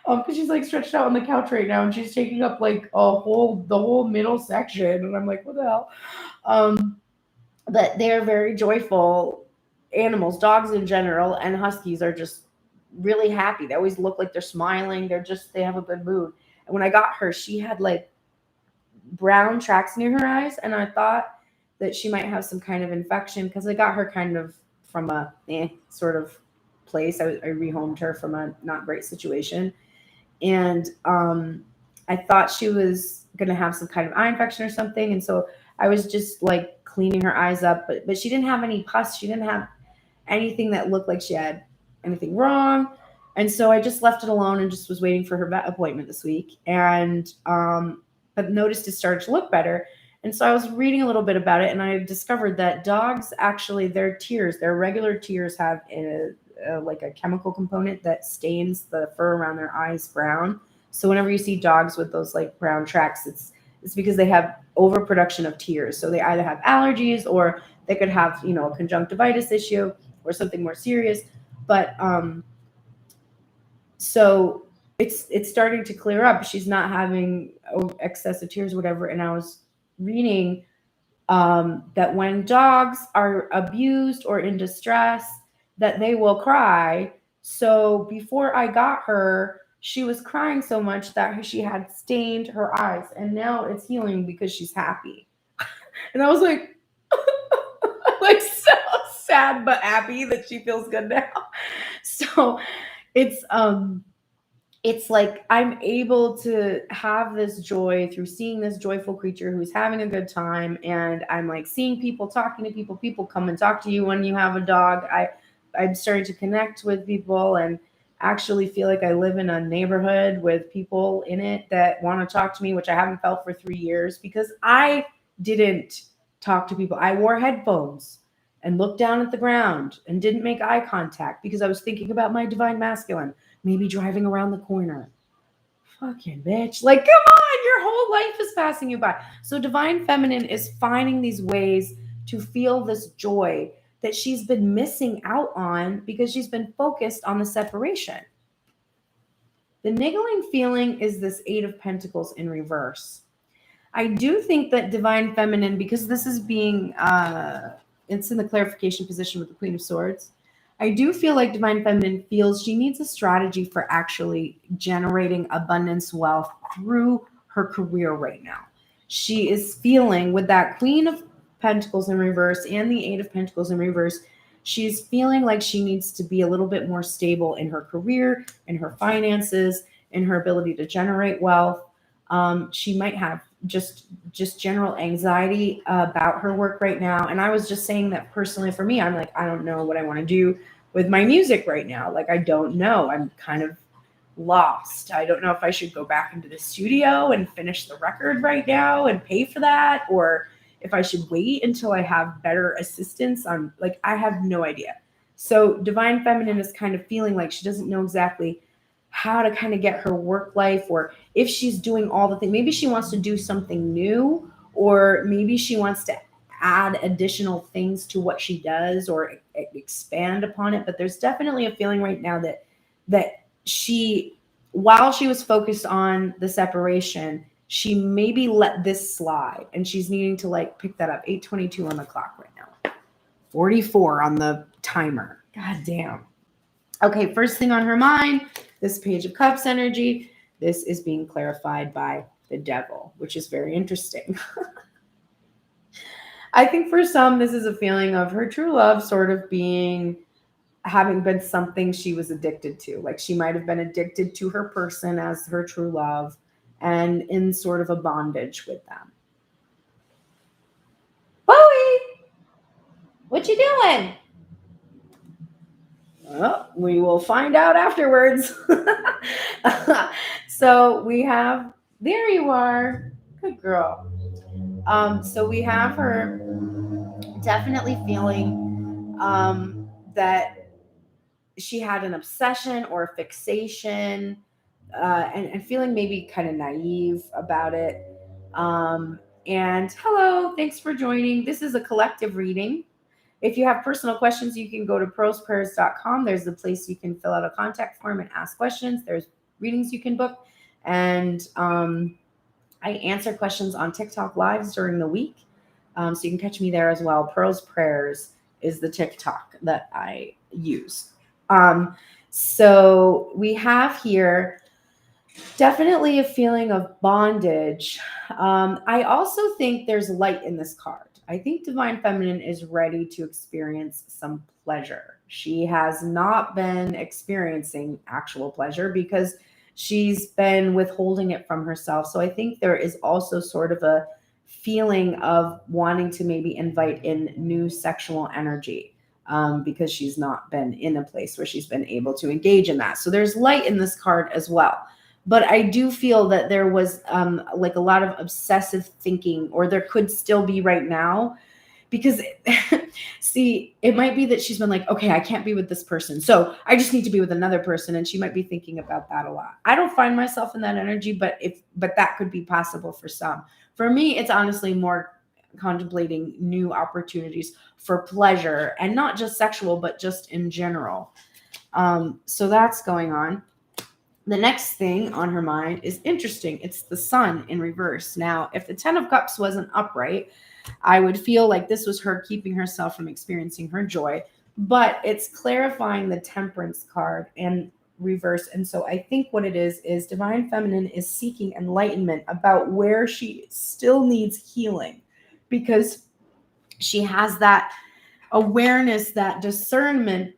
Because she's like stretched out on the couch right now and she's taking up like the whole middle section. And I'm like, what the hell? But they're very joyful animals, dogs in general, and huskies are just really happy. They always look like they're smiling. They have a good mood. And when I got her, she had like brown tracks near her eyes. And I thought that she might have some kind of infection because I got her kind of from a sort of place. I rehomed her from a not great situation. And I thought she was going to have some kind of eye infection or something. And so I was just like cleaning her eyes up, but she didn't have any pus. She didn't have anything that looked like she had anything wrong. And so I just left it alone and just was waiting for her vet appointment this week. And but noticed it started to look better. And so I was reading a little bit about it, and I discovered that dogs actually, their regular tears have like a chemical component that stains the fur around their eyes brown. So whenever you see dogs with those like brown tracks, it's because they have overproduction of tears. So they either have allergies or they could have, a conjunctivitis issue or something more serious. But so it's starting to clear up. She's not having excessive tears, whatever. And I was reading that when dogs are abused or in distress, that they will cry. So before I got her, she was crying so much that she had stained her eyes, and now it's healing because she's happy. And I was like, like so sad but happy that she feels good now. So it's like I'm able to have this joy through seeing this joyful creature who's having a good time. And I'm like seeing people, talking to people come and talk to you when you have a dog. I'm starting to connect with people and actually feel like I live in a neighborhood with people in it that want to talk to me, which I haven't felt for 3 years because I didn't talk to people. I wore headphones and looked down at the ground and didn't make eye contact because I was thinking about my divine masculine. Maybe driving around the corner. Fucking bitch. Like, come on, your whole life is passing you by. So divine feminine is finding these ways to feel this joy that she's been missing out on because she's been focused on the separation. The niggling feeling is this 8 of Pentacles in reverse. I do think that divine feminine, because this is being, it's in the clarification position with the Queen of Swords, I do feel like divine feminine feels she needs a strategy for actually generating abundance wealth through her career right now. She is feeling with that Queen of Pentacles in reverse and the 8 of Pentacles in reverse, she's feeling like she needs to be a little bit more stable in her career, in her finances, in her ability to generate wealth. She might have just general anxiety about her work right now. And I was just saying that personally for me, I'm like, I don't know what I want to do with my music right now. Like, I don't know. I'm kind of lost. I don't know if I should go back into the studio and finish the record right now and pay for that, or if I should wait until I have better assistance on, like, I have no idea. So divine feminine is kind of feeling like she doesn't know exactly how to kind of get her work life, or if she's doing all the things. Maybe she wants to do something new, or maybe she wants to add additional things to what she does or expand upon it. But there's definitely a feeling right now that she, while she was focused on the separation, she maybe let this slide, and she's needing to like pick that up. 8:22 on the clock right now, 44 on the timer. God damn. Okay, first thing on her mind, this Page of Cups energy. This is being clarified by the Devil, which is very interesting. I think for some, this is a feeling of her true love sort of having been something she was addicted to. Like she might have been addicted to her person as her true love and in sort of a bondage with them. Bowie, what you doing? Well, we will find out afterwards. So we have, there you are. Good girl. So we have her definitely feeling that she had an obsession or a fixation, and feeling maybe kind of naive about it. And hello, thanks for joining. This is a collective reading. If you have personal questions, you can go to prosprayers.com. There's a place you can fill out a contact form and ask questions. There's readings you can book. And I answer questions on TikTok lives during the week. So you can catch me there as well. Pearl's Prayers is the TikTok that I use. So we have here definitely a feeling of bondage. I also think there's light in this card. I think Divine Feminine is ready to experience some pleasure. She has not been experiencing actual pleasure because she's been withholding it from herself. So I think there is also sort of a feeling of wanting to maybe invite in new sexual energy, because she's not been in a place where she's been able to engage in that. So there's light in this card as well. But I do feel that there was like a lot of obsessive thinking, or there could still be right now, because see, it might be that she's been like, okay, I can't be with this person, so I just need to be with another person. And she might be thinking about that a lot. I don't find myself in that energy, but that could be possible for some. For me, it's honestly more contemplating new opportunities for pleasure, and not just sexual, but just in general. So that's going on. The next thing on her mind is interesting. It's the Sun in reverse. Now, if the Ten of Cups wasn't upright, I would feel like this was her keeping herself from experiencing her joy. But it's clarifying the Temperance card and reverse. And so I think what it is Divine Feminine is seeking enlightenment about where she still needs healing, because she has that awareness, that discernment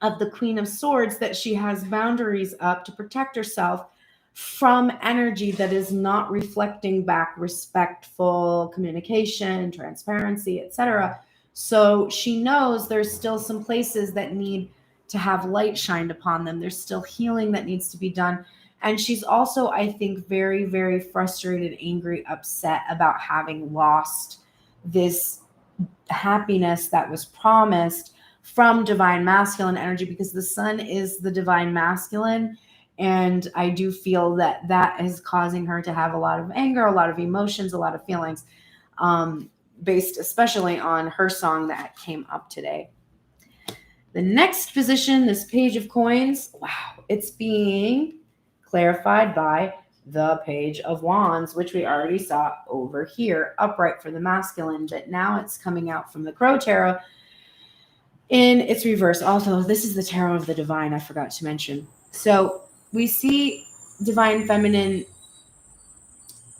of the Queen of Swords, that she has boundaries up to protect herself from energy that is not reflecting back respectful communication, transparency, etc. So she knows there's still some places that need to have light shined upon them. There's still healing that needs to be done. And she's also, I think, very, very frustrated, angry, upset about having lost this happiness that was promised from Divine Masculine energy, because the Sun is the Divine Masculine. And I do feel that that is causing her to have a lot of anger, a lot of emotions, a lot of feelings, based especially on her song that came up today. The next position, this Page of Coins, wow, it's being clarified by the Page of Wands, which we already saw over here, upright for the masculine, but now it's coming out from the Crow Tarot in its reverse. Also, this is the Tarot of the Divine, I forgot to mention. So we see Divine Feminine,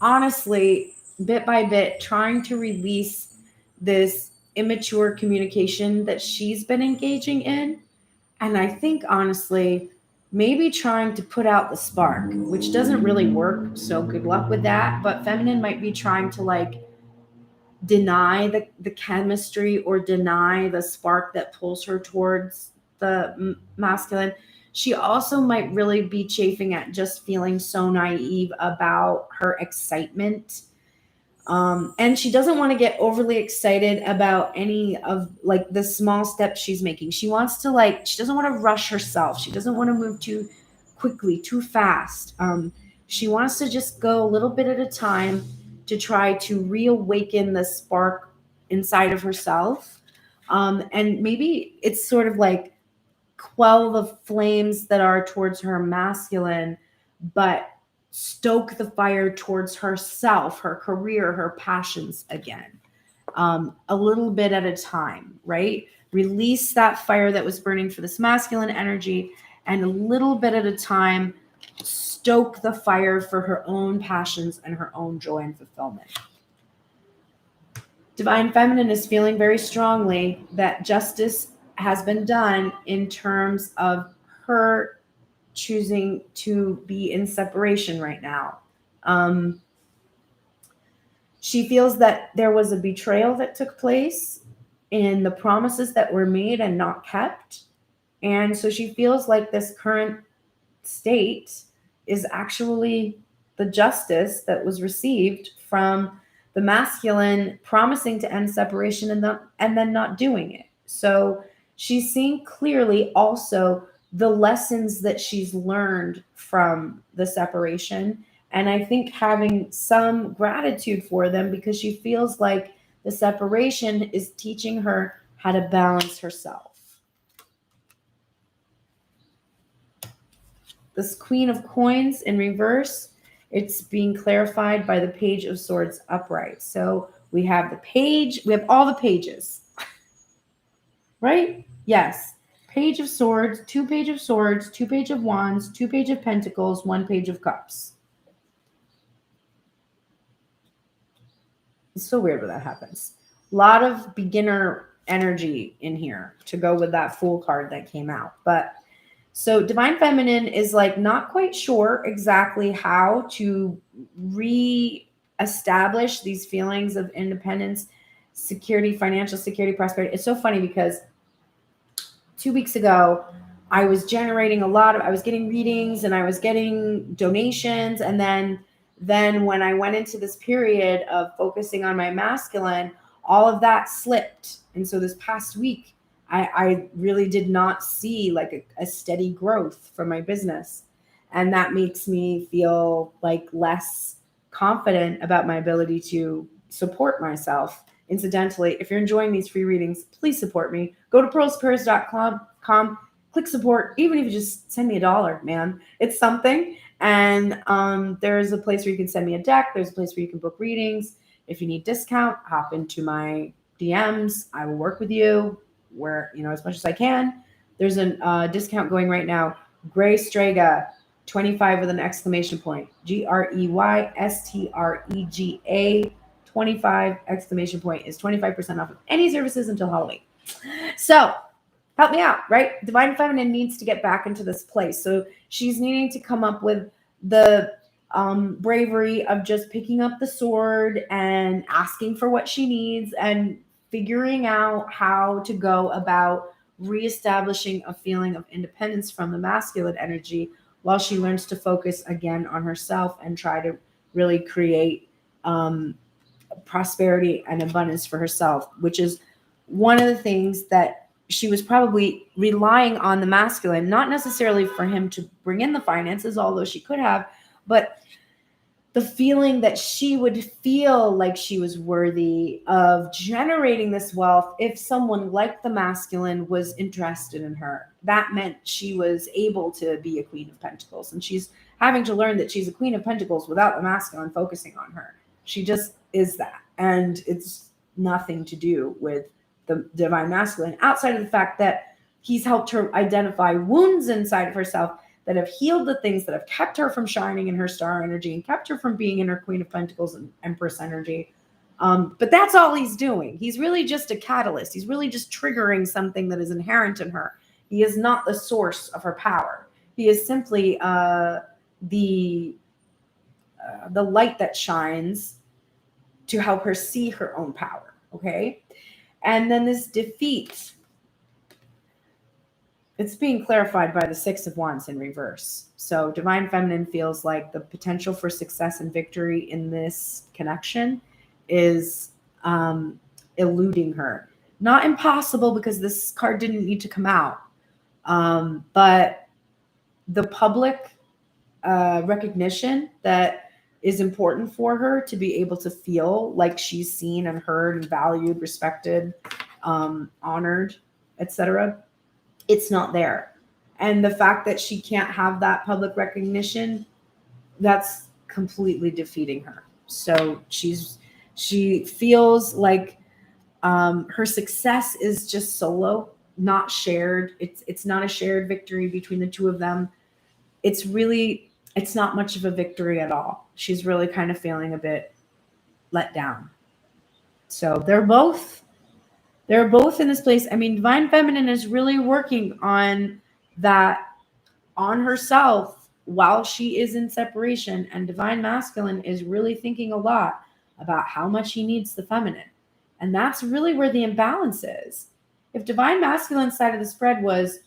honestly, bit by bit, trying to release this immature communication that she's been engaging in. And I think, honestly, maybe trying to put out the spark, which doesn't really work. So good luck with that. But Feminine might be trying to like deny the chemistry, or deny the spark that pulls her towards the masculine. She also might really be chafing at just feeling so naive about her excitement. And she doesn't want to get overly excited about any of like the small steps she's making. She wants to she doesn't want to rush herself. She doesn't want to move too quickly, too fast. She wants to just go a little bit at a time to try to reawaken the spark inside of herself. And maybe it's sort of like quell the flames that are towards her masculine, but stoke the fire towards herself, her career, her passions again, a little bit at a time, right? Release that fire that was burning for this masculine energy, and a little bit at a time, stoke the fire for her own passions and her own joy and fulfillment. Divine Feminine is feeling very strongly that justice has been done in terms of her choosing to be in separation right now. She feels that there was a betrayal that took place in the promises that were made and not kept. And so she feels like this current state is actually the justice that was received from the masculine promising to end separation and then not doing it. So she's seeing clearly also the lessons that she's learned from the separation. And I think having some gratitude for them, because she feels like the separation is teaching her how to balance herself. This Queen of Coins in reverse, it's being clarified by the Page of Swords upright. So we have the page, we have all the pages, right? Yes. Page of Swords, 2 Page of Swords, 2 Page of Wands, 2 Page of Pentacles, 1 Page of Cups. It's so weird when that happens. A lot of beginner energy in here to go with that Fool card that came out. But so Divine Feminine is like not quite sure exactly how to re-establish these feelings of independence, security, financial security, prosperity. It's so funny because 2 weeks ago, I was generating I was getting readings and I was getting donations. And then when I went into this period of focusing on my masculine, all of that slipped. And so this past week, I really did not see like a steady growth from my business. And that makes me feel like less confident about my ability to support myself. Incidentally, if you're enjoying these free readings, please support me. Go to pearlspurs.com, click support, even if you just send me $1, man. It's something. And there's a place where you can send me a deck. There's a place where you can book readings. If you need discount, hop into my DMs. I will work with you where, as much as I can. There's a discount going right now. Gray Strega, 25 with an exclamation point. GREYSTREGA, 25 exclamation point is 25% off of any services until Halloween. So help me out, right? Divine Feminine needs to get back into this place. So she's needing to come up with the bravery of just picking up the sword and asking for what she needs and figuring out how to go about reestablishing a feeling of independence from the masculine energy while she learns to focus again on herself and try to really create prosperity and abundance for herself, which is one of the things that she was probably relying on the masculine, not necessarily for him to bring in the finances, although she could have, but the feeling that she would feel like she was worthy of generating this wealth if someone like the masculine was interested in her. That meant she was able to be a Queen of Pentacles. And she's having to learn that she's a Queen of Pentacles without the masculine focusing on her. She just is that. And it's nothing to do with the divine masculine outside of the fact that he's helped her identify wounds inside of herself that have healed the things that have kept her from shining in her star energy and kept her from being in her Queen of Pentacles and Empress energy. But that's all he's doing. He's really just a catalyst. He's really just triggering something that is inherent in her. He is not the source of her power. He is simply the light that shines to help her see her own power. Okay. And then this defeat, it's being clarified by the 6 of Wands in reverse. So Divine Feminine feels like the potential for success and victory in this connection is eluding her. Not impossible, because this card didn't need to come out. But the public recognition that is important for her to be able to feel like she's seen and heard and valued, respected, honored, etc. It's not there. And the fact that she can't have that public recognition, that's completely defeating her. So she feels like her success is just solo, not shared. It's not a shared victory between the two of them. It's really it's not much of a victory at all. She's really kind of feeling a bit let down. So they're both in this place. I mean, Divine Feminine is really working on that, on herself while she is in separation, and Divine Masculine is really thinking a lot about how much he needs the feminine. And that's really where the imbalance is. If Divine Masculine side of the spread was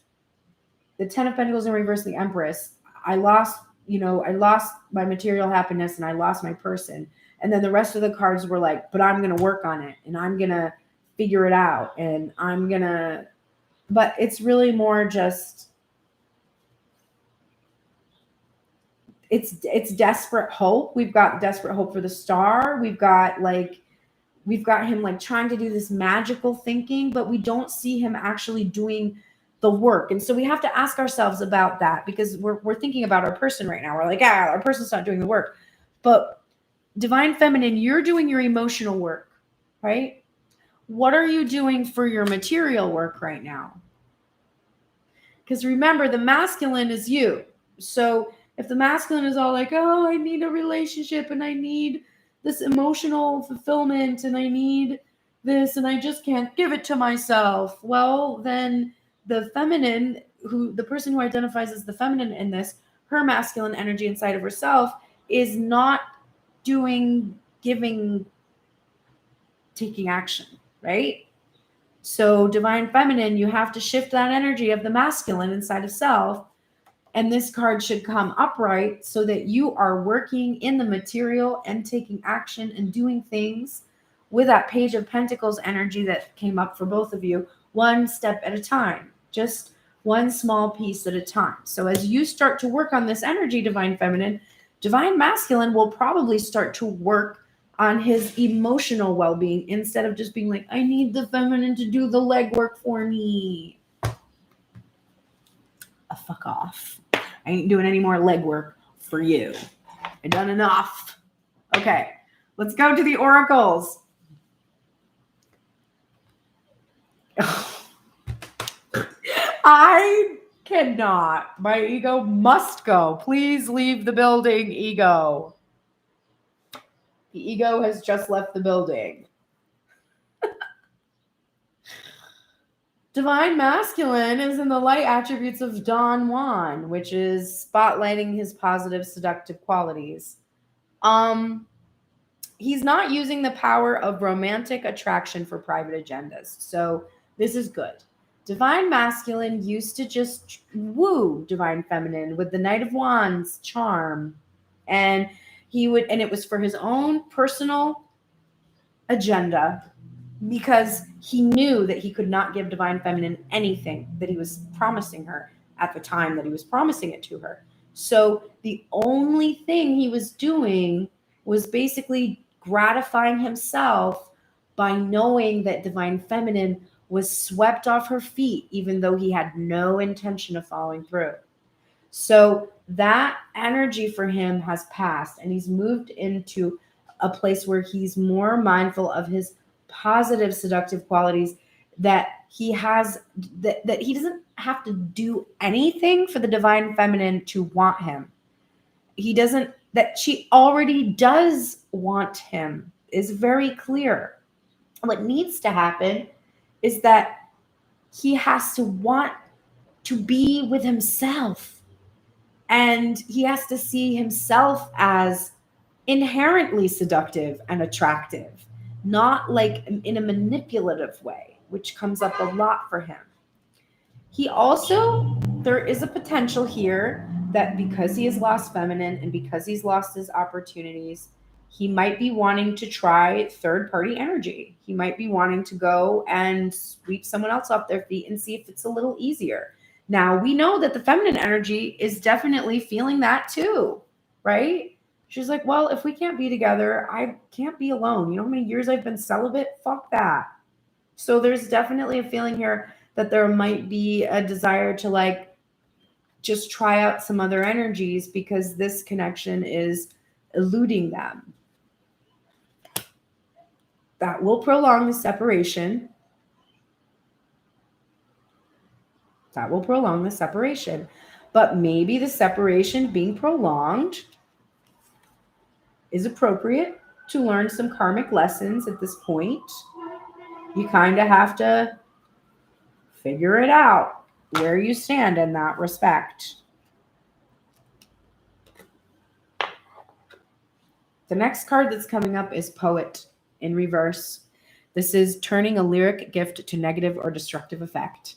the Ten of Pentacles in reverse, the Empress, I lost my material happiness and I lost my person. And then the rest of the cards were like, but I'm going to work on it and I'm going to figure it out and I'm going to, but it's really more just, it's desperate hope. We've got desperate hope for the star. We've got him like trying to do this magical thinking, but we don't see him actually doing the work. And so we have to ask ourselves about that, because we're thinking about our person right now. We're like, our person's not doing the work. But Divine Feminine, you're doing your emotional work, right? What are you doing for your material work right now? Because remember, the masculine is you. So if the masculine is all like, oh, I need a relationship and I need this emotional fulfillment and I need this and I just can't give it to myself, well, then the feminine, the person who identifies as the feminine in this, her masculine energy inside of herself is not doing, giving, taking action, right? So Divine Feminine, you have to shift that energy of the masculine inside of self. And this card should come upright so that you are working in the material and taking action and doing things with that Page of Pentacles energy that came up for both of you, one step at a time, just one small piece at a time. So as you start to work on this energy, Divine Feminine, Divine Masculine will probably start to work on his emotional well-being instead of just being like, I need the feminine to do the legwork for me. Fuck off. I ain't doing any more legwork for you. I've done enough. Okay, let's go to the oracles. I cannot. My ego must go. Please leave the building, ego. The ego has just left the building. Divine Masculine is in the light attributes of Don Juan, which is spotlighting his positive, seductive qualities. He's not using the power of romantic attraction for private agendas. So this is good. Divine Masculine used to just woo Divine Feminine with the Knight of Wands charm. And it was for his own personal agenda, because he knew that he could not give Divine Feminine anything that he was promising her at the time that he was promising it to her. So the only thing he was doing was basically gratifying himself by knowing that Divine Feminine was swept off her feet, even though he had no intention of following through. So that energy for him has passed, and he's moved into a place where he's more mindful of his positive seductive qualities, that he has, that he doesn't have to do anything for the Divine Feminine to want him. He doesn't, that she already does want him is very clear. What needs to happen is that he has to want to be with himself, and he has to see himself as inherently seductive and attractive, not like in a manipulative way, which comes up a lot for him. He also, there is a potential here that because he has lost feminine and because he's lost his opportunities, he might be wanting to try third-party energy. He might be wanting to go and sweep someone else off their feet and see if it's a little easier. Now, we know that the feminine energy is definitely feeling that too, right? She's like, well, if we can't be together, I can't be alone. You know how many years I've been celibate? Fuck that. So there's definitely a feeling here that there might be a desire to like just try out some other energies because this connection is eluding them. That will prolong the separation. but maybe the separation being prolonged is appropriate to learn some karmic lessons at this point. You kind of have to figure it out where you stand in that respect. The next card that's coming up is Poet in reverse. This is turning a lyric gift to negative or destructive effect.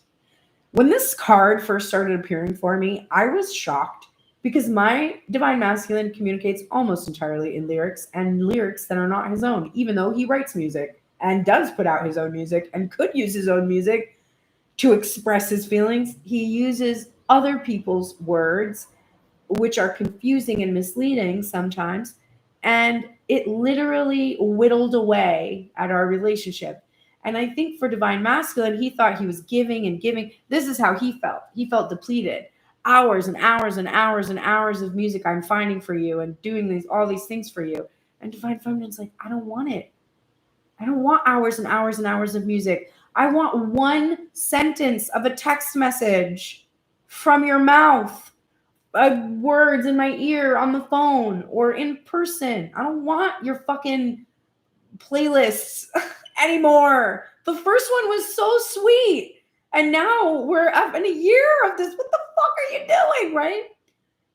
When this card first started appearing for me, I was shocked because my divine masculine communicates almost entirely in lyrics, and lyrics that are not his own, even though he writes music and does put out his own music and could use his own music to express his feelings. He uses other people's words, which are confusing and misleading sometimes. And it literally whittled away at our relationship. And I think for divine masculine, he thought he was giving and giving. This is how he felt. He felt depleted. Hours and hours and hours and hours of music I'm finding for you and doing all these things for you. And divine feminine's like, I don't want it. I don't want hours and hours and hours of music. I want one sentence of a text message from your mouth. Words in my ear on the phone or in person. I don't want your fucking playlists anymore. The first one was so sweet. And now we're up in a year of this. What the fuck are you doing, right?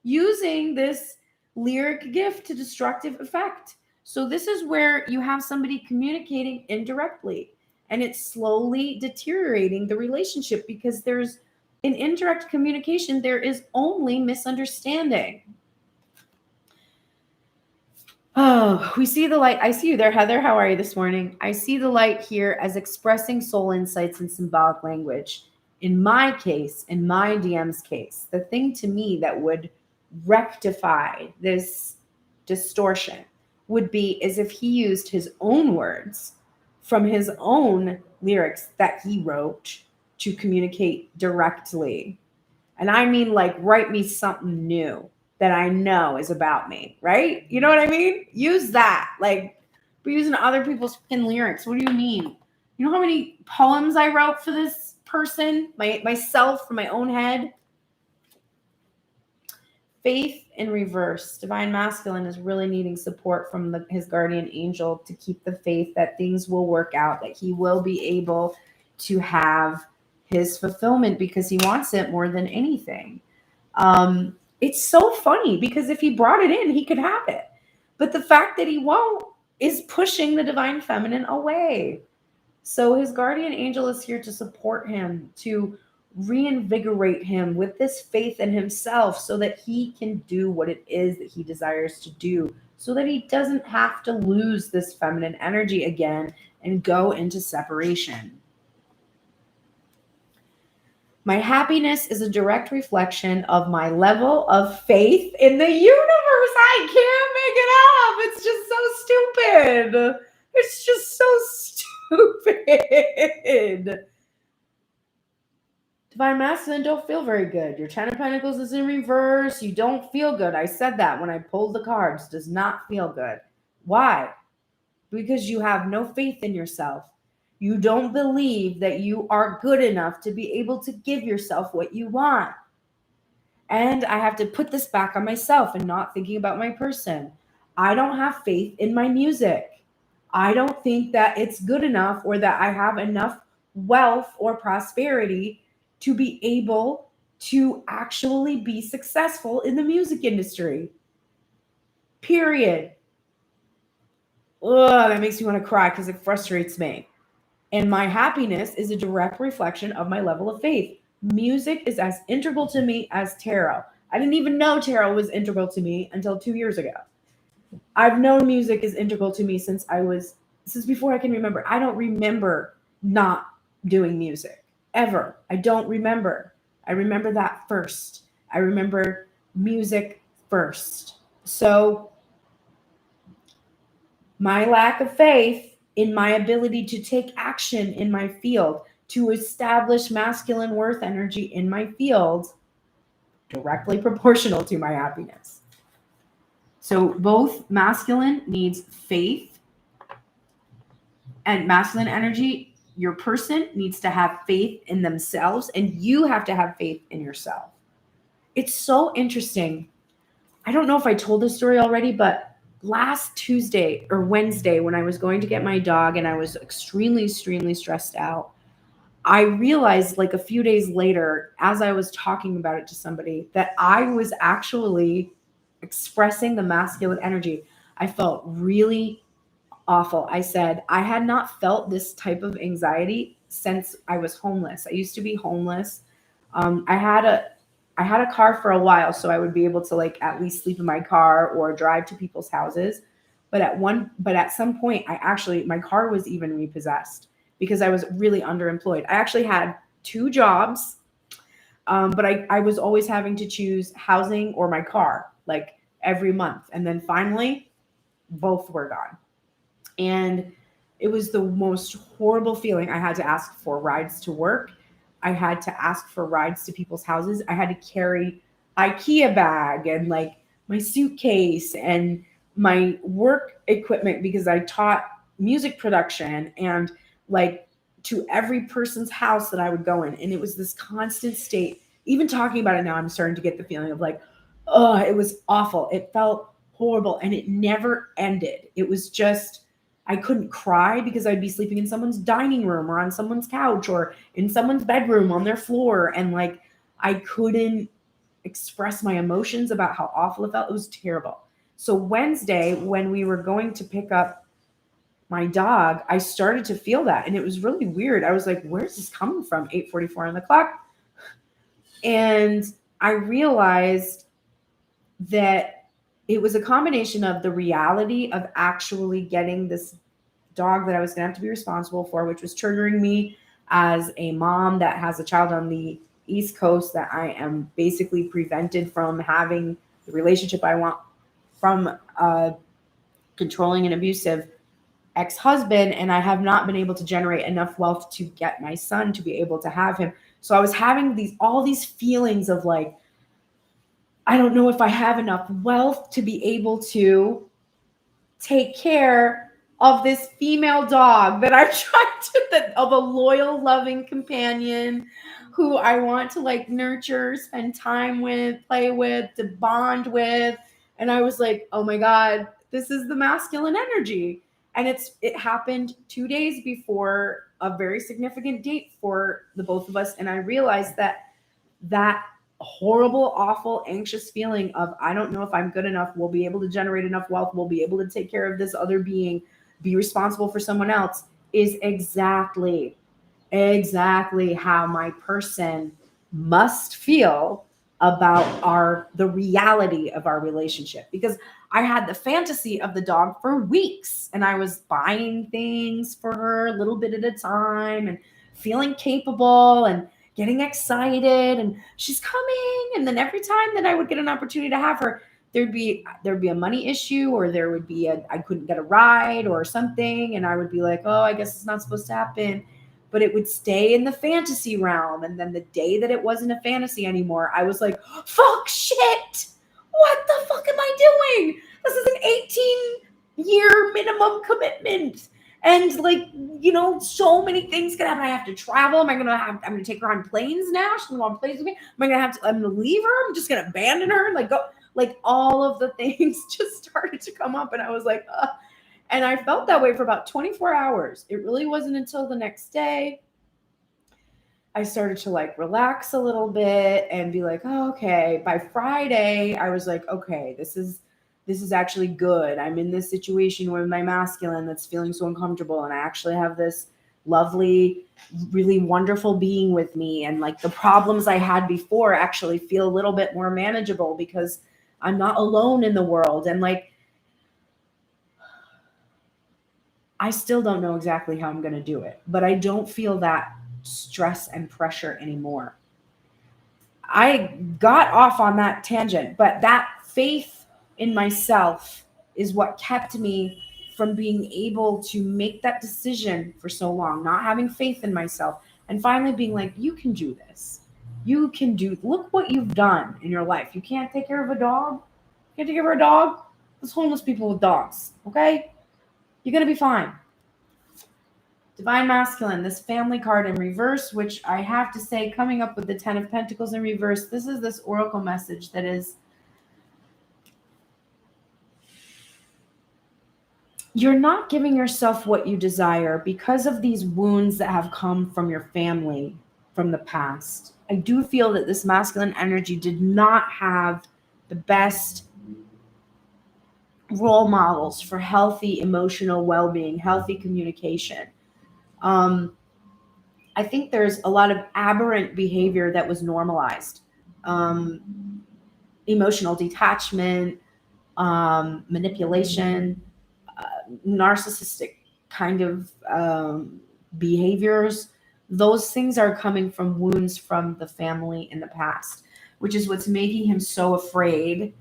Using this lyric gift to destructive effect. So this is where you have somebody communicating indirectly and it's slowly deteriorating the relationship because there's in indirect communication, there is only misunderstanding. Oh, we see the light. I see you there, Heather. How are you this morning? I see the light here as expressing soul insights in symbolic language. In my case, in my DM's case, the thing to me that would rectify this distortion would be as if he used his own words from his own lyrics that he wrote to communicate directly. And I mean, like, write me something new that I know is about me, right? You know what I mean? Use that. Like, we're using other people's fucking lyrics. What do you mean? You know how many poems I wrote for this person? Myself, from my own head? Faith in reverse. Divine masculine is really needing support from his guardian angel to keep the faith that things will work out, that he will be able to have his fulfillment because he wants it more than anything. It's so funny because if he brought it in, he could have it. But the fact that he won't is pushing the divine feminine away. So his guardian angel is here to support him, to reinvigorate him with this faith in himself so that he can do what it is that he desires to do, so that he doesn't have to lose this feminine energy again and go into separation. My happiness is a direct reflection of my level of faith in the universe. I can't make it up. It's just so stupid. It's just so stupid. Divine masculine don't feel very good. Your Ten of Pentacles is in reverse. You don't feel good. I said that when I pulled the cards. Does not feel good. Why? Because you have no faith in yourself. You don't believe that you are good enough to be able to give yourself what you want. And I have to put this back on myself and not thinking about my person. I don't have faith in my music. I don't think that it's good enough or that I have enough wealth or prosperity to be able to actually be successful in the music industry. Period. Ugh, that makes me want to cry because it frustrates me. And my happiness is a direct reflection of my level of faith. Music is as integral to me as tarot. I didn't even know tarot was integral to me until 2 years ago. I've known music is integral to me since before I can remember. I don't remember not doing music ever. I don't remember. I remember that first. I remember music first. So my lack of faith in my ability to take action in my field, to establish masculine worth energy in my field, directly proportional to my happiness. So both masculine needs faith, and masculine energy, your person needs to have faith in themselves, and you have to have faith in yourself. it's so interesting. I don't know if I told this story already, but last Tuesday or Wednesday, when I was going to get my dog and I was extremely, extremely stressed out, I realized like a few days later, as I was talking about it to somebody, that I was actually expressing the masculine energy. I felt really awful. I said, I had not felt this type of anxiety since I was homeless. I used to be homeless. I had a car for a while, so I would be able to like at least sleep in my car or drive to people's houses. But at some point, my car was even repossessed because I was really underemployed. I actually had 2 jobs, but I was always having to choose housing or my car, like every month. And then finally, both were gone. And it was the most horrible feeling. I had to ask for rides to work. I had to ask for rides to people's houses. I had to carry IKEA bag and like my suitcase and my work equipment because I taught music production and like to every person's house that I would go in. And it was this constant state. Even talking about it now, I'm starting to get the feeling of like, oh, it was awful. It felt horrible and it never ended. It was just, I couldn't cry because I'd be sleeping in someone's dining room or on someone's couch or in someone's bedroom on their floor. And like, I couldn't express my emotions about how awful it felt. It was terrible. So Wednesday, when we were going to pick up my dog, I started to feel that. And it was really weird. I was like, where's this coming from? 8:44 on the clock. And I realized that it was a combination of the reality of actually getting this dog that I was going to have to be responsible for, which was triggering me as a mom that has a child on the East Coast, that I am basically prevented from having the relationship I want from a controlling and abusive ex-husband. And I have not been able to generate enough wealth to get my son to be able to have him. So I was having all these feelings of like, I don't know if I have enough wealth to be able to take care of this female dog that I'm trying to, of a loyal, loving companion who I want to like nurture, spend time with, play with, to bond with. And I was like, oh my God, this is the masculine energy. And it happened 2 days before a very significant date for the both of us. And I realized that horrible, awful, anxious feeling of I don't know if I'm good enough, we'll be able to generate enough wealth, we'll be able to take care of this other being, be responsible for someone else, is exactly how my person must feel about the reality of our relationship. Because I had the fantasy of the dog for weeks and I was buying things for her a little bit at a time and feeling capable and getting excited and she's coming. And then every time that I would get an opportunity to have her, there'd be a money issue, or there would be I couldn't get a ride or something. And I would be like, oh, I guess it's not supposed to happen. But it would stay in the fantasy realm. And then the day that it wasn't a fantasy anymore, I was like, fuck, shit. What the fuck am I doing? This is an 18-year minimum commitment. And like, so many things can happen. I have to travel. I'm gonna take her on planes now. She's gonna go on planes with me. I'm gonna leave her. I'm just gonna abandon her. Like, go, like all of the things just started to come up. And I was like, ugh. And I felt that way for about 24 hours. It really wasn't until the next day I started to like relax a little bit and be like, oh, okay. By Friday, I was like, okay, this is actually good. I'm in this situation with my masculine that's feeling so uncomfortable. And I actually have this lovely, really wonderful being with me. And like the problems I had before actually feel a little bit more manageable because I'm not alone in the world. And like, I still don't know exactly how I'm going to do it, but I don't feel that stress and pressure anymore. I got off on that tangent, but that faith in myself is what kept me from being able to make that decision for so long, not having faith in myself, and finally being like, you can do this. You can do, look what you've done in your life. You can't take care of a dog? You can't take care of a dog? There's homeless people with dogs, okay? You're going to be fine. Divine Masculine, this family card in reverse, which I have to say, coming up with the Ten of Pentacles in reverse, this is this oracle message that is, you're not giving yourself what you desire because of these wounds that have come from your family from the past. I do feel that this masculine energy did not have the best role models for healthy emotional well-being, healthy communication. I think there's a lot of aberrant behavior that was normalized. Emotional detachment, manipulation, narcissistic kind of behaviors. Those things are coming from wounds from the family in the past, which is what's making him so afraid,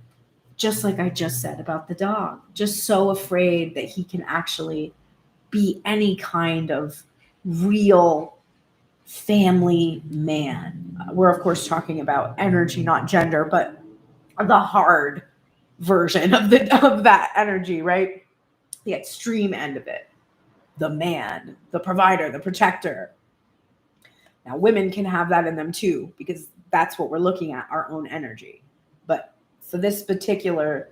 just like I just said about the dog, just so afraid that he can actually be any kind of real family man. We're of course talking about energy, not gender, but the hard version of that energy, right? The extreme end of it. The man, the provider, the protector. Now women can have that in them too, because that's what we're looking at, our own energy. But for this particular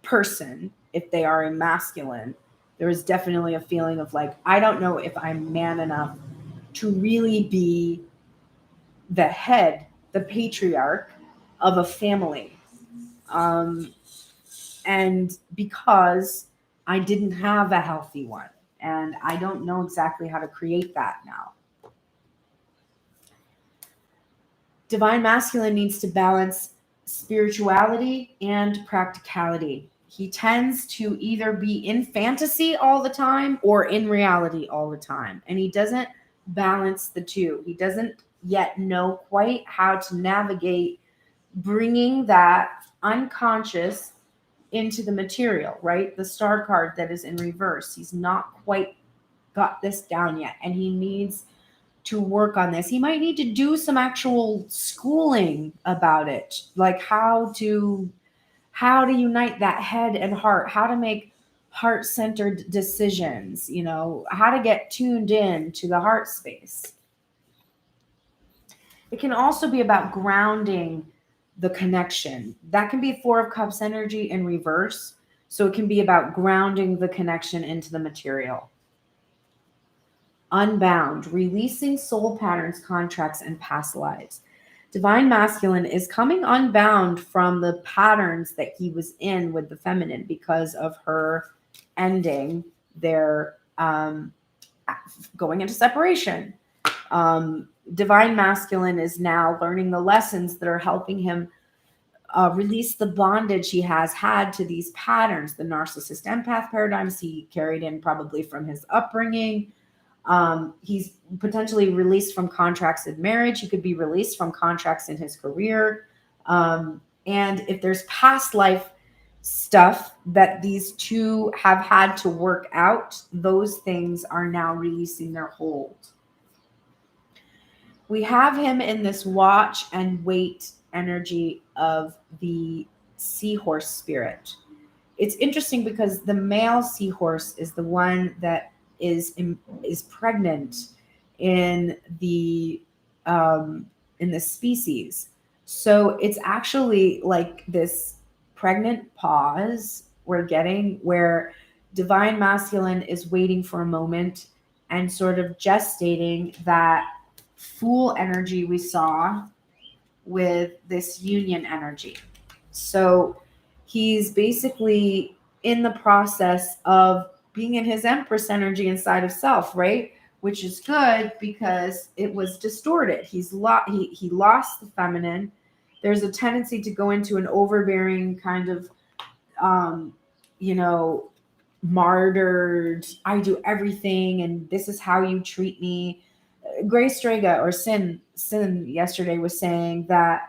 person, if they are a masculine, there is definitely a feeling of like, I don't know if I'm man enough to really be the head, the patriarch of a family. And because I didn't have a healthy one, and I don't know exactly how to create that now. Divine Masculine needs to balance spirituality and practicality. He tends to either be in fantasy all the time or in reality all the time. And he doesn't balance the two. He doesn't yet know quite how to navigate bringing that unconscious into the material, right? The star card that is in reverse. He's not quite got this down yet, and he needs to work on this. He might need to do some actual schooling about it, like how to unite that head and heart, how to make heart-centered decisions, you know, how to get tuned in to the heart space. It can also be about grounding the connection. That can be Four of Cups energy in reverse. So it can be about grounding the connection into the material. Unbound, releasing soul patterns, contracts, and past lives. Divine Masculine is coming unbound from the patterns that he was in with the feminine because of her ending their going into separation. Divine Masculine is now learning the lessons that are helping him release the bondage he has had to these patterns, the narcissist empath paradigms he carried in probably from his upbringing. He's potentially released from contracts in marriage. He could be released from contracts in his career. And if there's past life stuff that these two have had to work out, those things are now releasing their hold. We have him in this watch and wait energy of the seahorse spirit. It's interesting because the male seahorse is the one that is pregnant in the species. So it's actually like this pregnant pause we're getting where Divine Masculine is waiting for a moment and sort of gestating that Fool energy we saw with this union energy. So he's basically in the process of being in his Empress energy inside of self, right? Which is good because it was distorted. He lost the feminine. There's a tendency to go into an overbearing kind of, martyred, I do everything and this is how you treat me. Grace Strega or Sin yesterday was saying that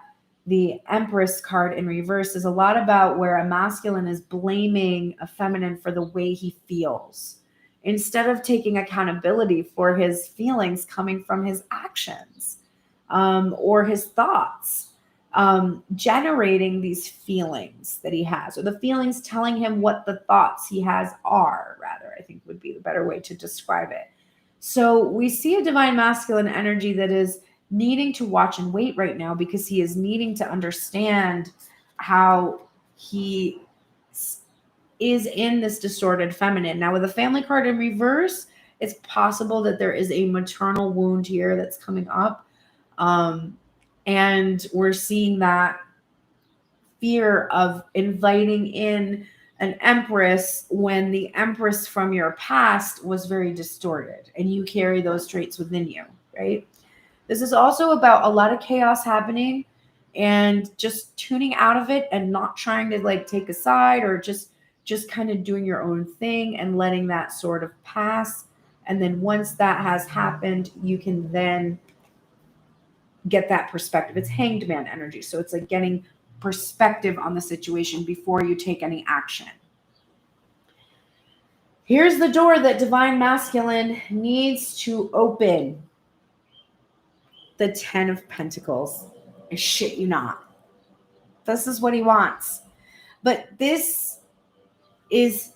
the Empress card in reverse is a lot about where a masculine is blaming a feminine for the way he feels instead of taking accountability for his feelings coming from his actions or his thoughts, generating these feelings that he has, or the feelings telling him what the thoughts he has are, rather, I think would be the better way to describe it. So we see a divine masculine energy that is needing to watch and wait right now, because he is needing to understand how he is in this distorted feminine. Now, with the family card in reverse, it's possible that there is a maternal wound here that's coming up. And we're seeing that fear of inviting in an empress when the empress from your past was very distorted, and you carry those traits within you, right? This is also about a lot of chaos happening and just tuning out of it and not trying to like take a side, or just kind of doing your own thing and letting that sort of pass. And then once that has happened, you can then get that perspective. It's hanged man energy. So it's like getting perspective on the situation before you take any action. Here's the door that divine masculine needs to open. The Ten of Pentacles. I shit you not. This is what he wants. But this is,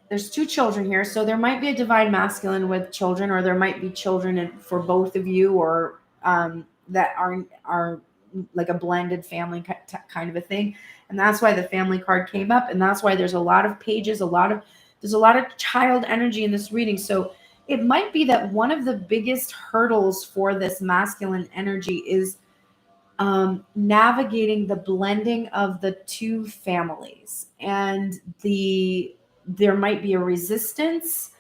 there's two children here. So there might be a divine masculine with children, or there might be children for both of you, or that are like a blended family kind of a thing. And that's why the family card came up. And that's why there's a lot of pages, there's a lot of child energy in this reading. So it might be that one of the biggest hurdles for this masculine energy is navigating the blending of the two families. And there might be a resistance,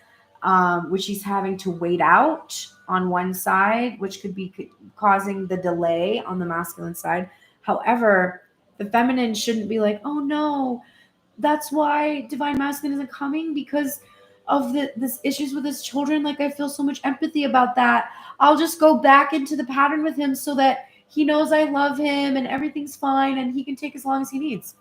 which he's having to wait out on one side, which could be causing the delay on the masculine side. However, the feminine shouldn't be like, oh no, that's why divine masculine isn't coming, because of this issues with his children. Like, I feel so much empathy about that. I'll just go back into the pattern with him so that he knows I love him and everything's fine and he can take as long as he needs.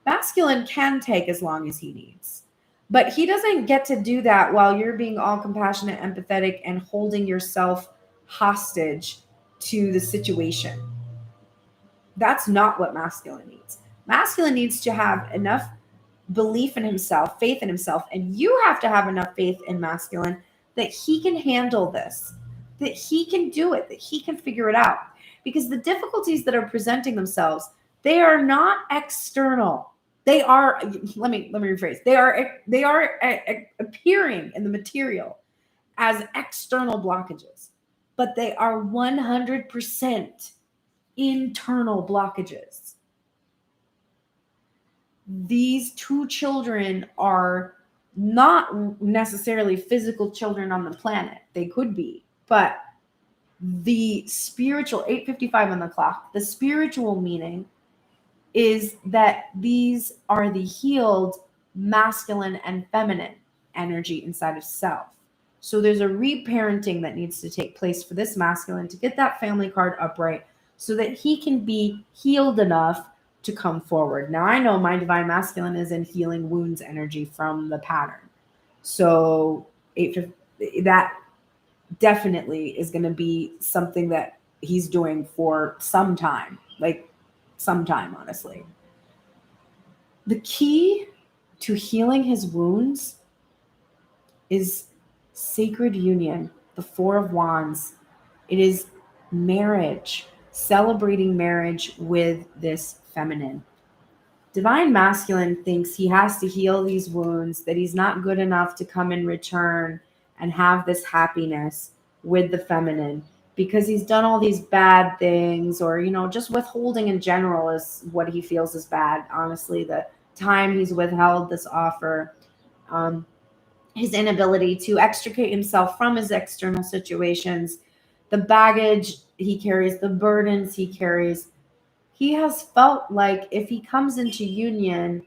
Masculine can take as long as he needs, but he doesn't get to do that while you're being all compassionate, empathetic, and holding yourself hostage to the situation. That's not what masculine needs. Masculine needs to have enough belief in himself, faith in himself, and you have to have enough faith in masculine that he can handle this, that he can do it, that he can figure it out. Because the difficulties that are presenting themselves, they are not external. They are, let me rephrase. They are appearing in the material as external blockages, but they are 100% internal blockages. These two children are not necessarily physical children on the planet. They could be, but the spiritual, 8:55 on the clock, the spiritual meaning is that these are the healed masculine and feminine energy inside of self. So there's a reparenting that needs to take place for this masculine to get that family card upright so that he can be healed enough to come forward. Now, I know my divine masculine is in healing wounds energy from the pattern. So that definitely is going to be something that he's doing for some time, honestly. The key to healing his wounds is sacred union, the Four of Wands. It is marriage, celebrating marriage with this feminine. Divine masculine thinks he has to heal these wounds, that he's not good enough to come in return and have this happiness with the feminine because he's done all these bad things, or, just withholding in general is what he feels is bad. Honestly, the time he's withheld this offer, his inability to extricate himself from his external situations, the baggage he carries, the burdens he carries. He has felt like if he comes into union,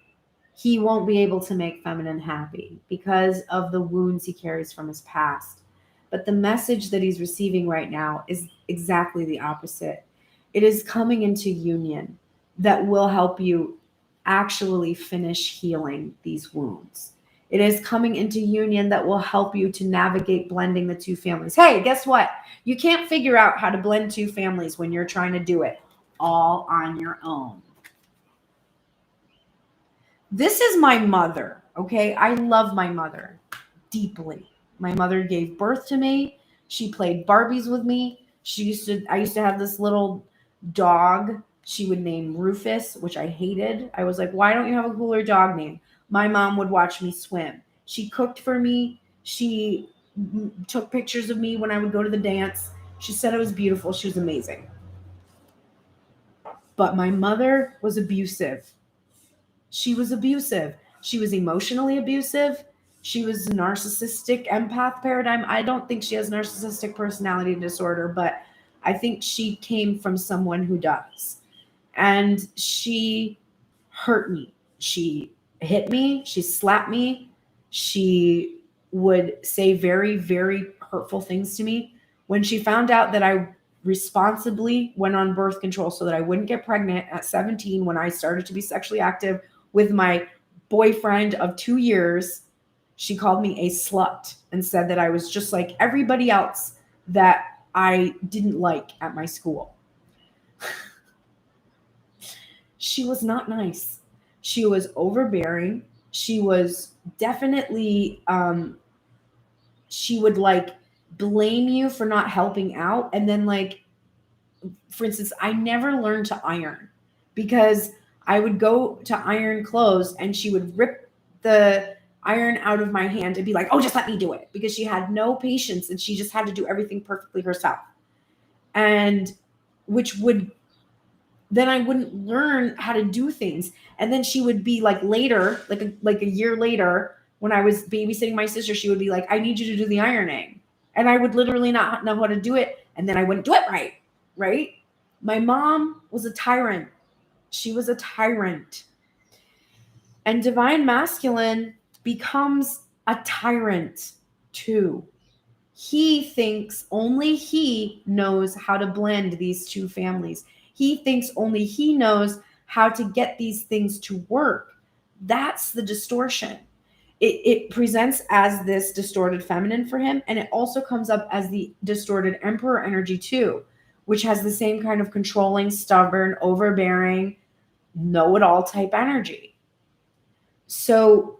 he won't be able to make feminine happy because of the wounds he carries from his past. But the message that he's receiving right now is exactly the opposite. It is coming into union that will help you actually finish healing these wounds. It is coming into union that will help you to navigate blending the two families. Hey, guess what? You can't figure out how to blend two families when you're trying to do it all on your own. This is my mother, okay? I love my mother. deeply. My mother gave birth to me. She played Barbies with me. I used to have this little dog she would name Rufus, which I hated. I was like, why don't you have a cooler dog name? My mom would watch me swim. She cooked for me. She took pictures of me when I would go to the dance. She said I was beautiful. She was amazing. But my mother was abusive. She was abusive. She was emotionally abusive. She was narcissistic empath paradigm. I don't think she has narcissistic personality disorder, but I think she came from someone who does. And she hurt me. She hit me. She slapped me. She would say very, very hurtful things to me. When she found out that I responsibly went on birth control so that I wouldn't get pregnant at 17 when I started to be sexually active with my boyfriend of 2 years, she called me a slut and said that I was just like everybody else that I didn't like at my school. She was not nice. She was overbearing. She was definitely, she would like blame you for not helping out. And then like, for instance, I never learned to iron because I would go to iron clothes and she would rip the iron out of my hand and be like, oh, just let me do it, because she had no patience and she just had to do everything perfectly herself. And which would, then I wouldn't learn how to do things. And then she would be like later, like a year later, when I was babysitting my sister, she would be like, I need you to do the ironing. And I would literally not know how to do it. And then I wouldn't do it right. Right? My mom was a tyrant. She was a tyrant. And divine masculine becomes a tyrant too. He thinks only he knows how to blend these two families. He thinks only he knows how to get these things to work. That's the distortion. It presents as this distorted feminine for him, and it also comes up as the distorted emperor energy too, which has the same kind of controlling, stubborn, overbearing, know-it-all type energy. So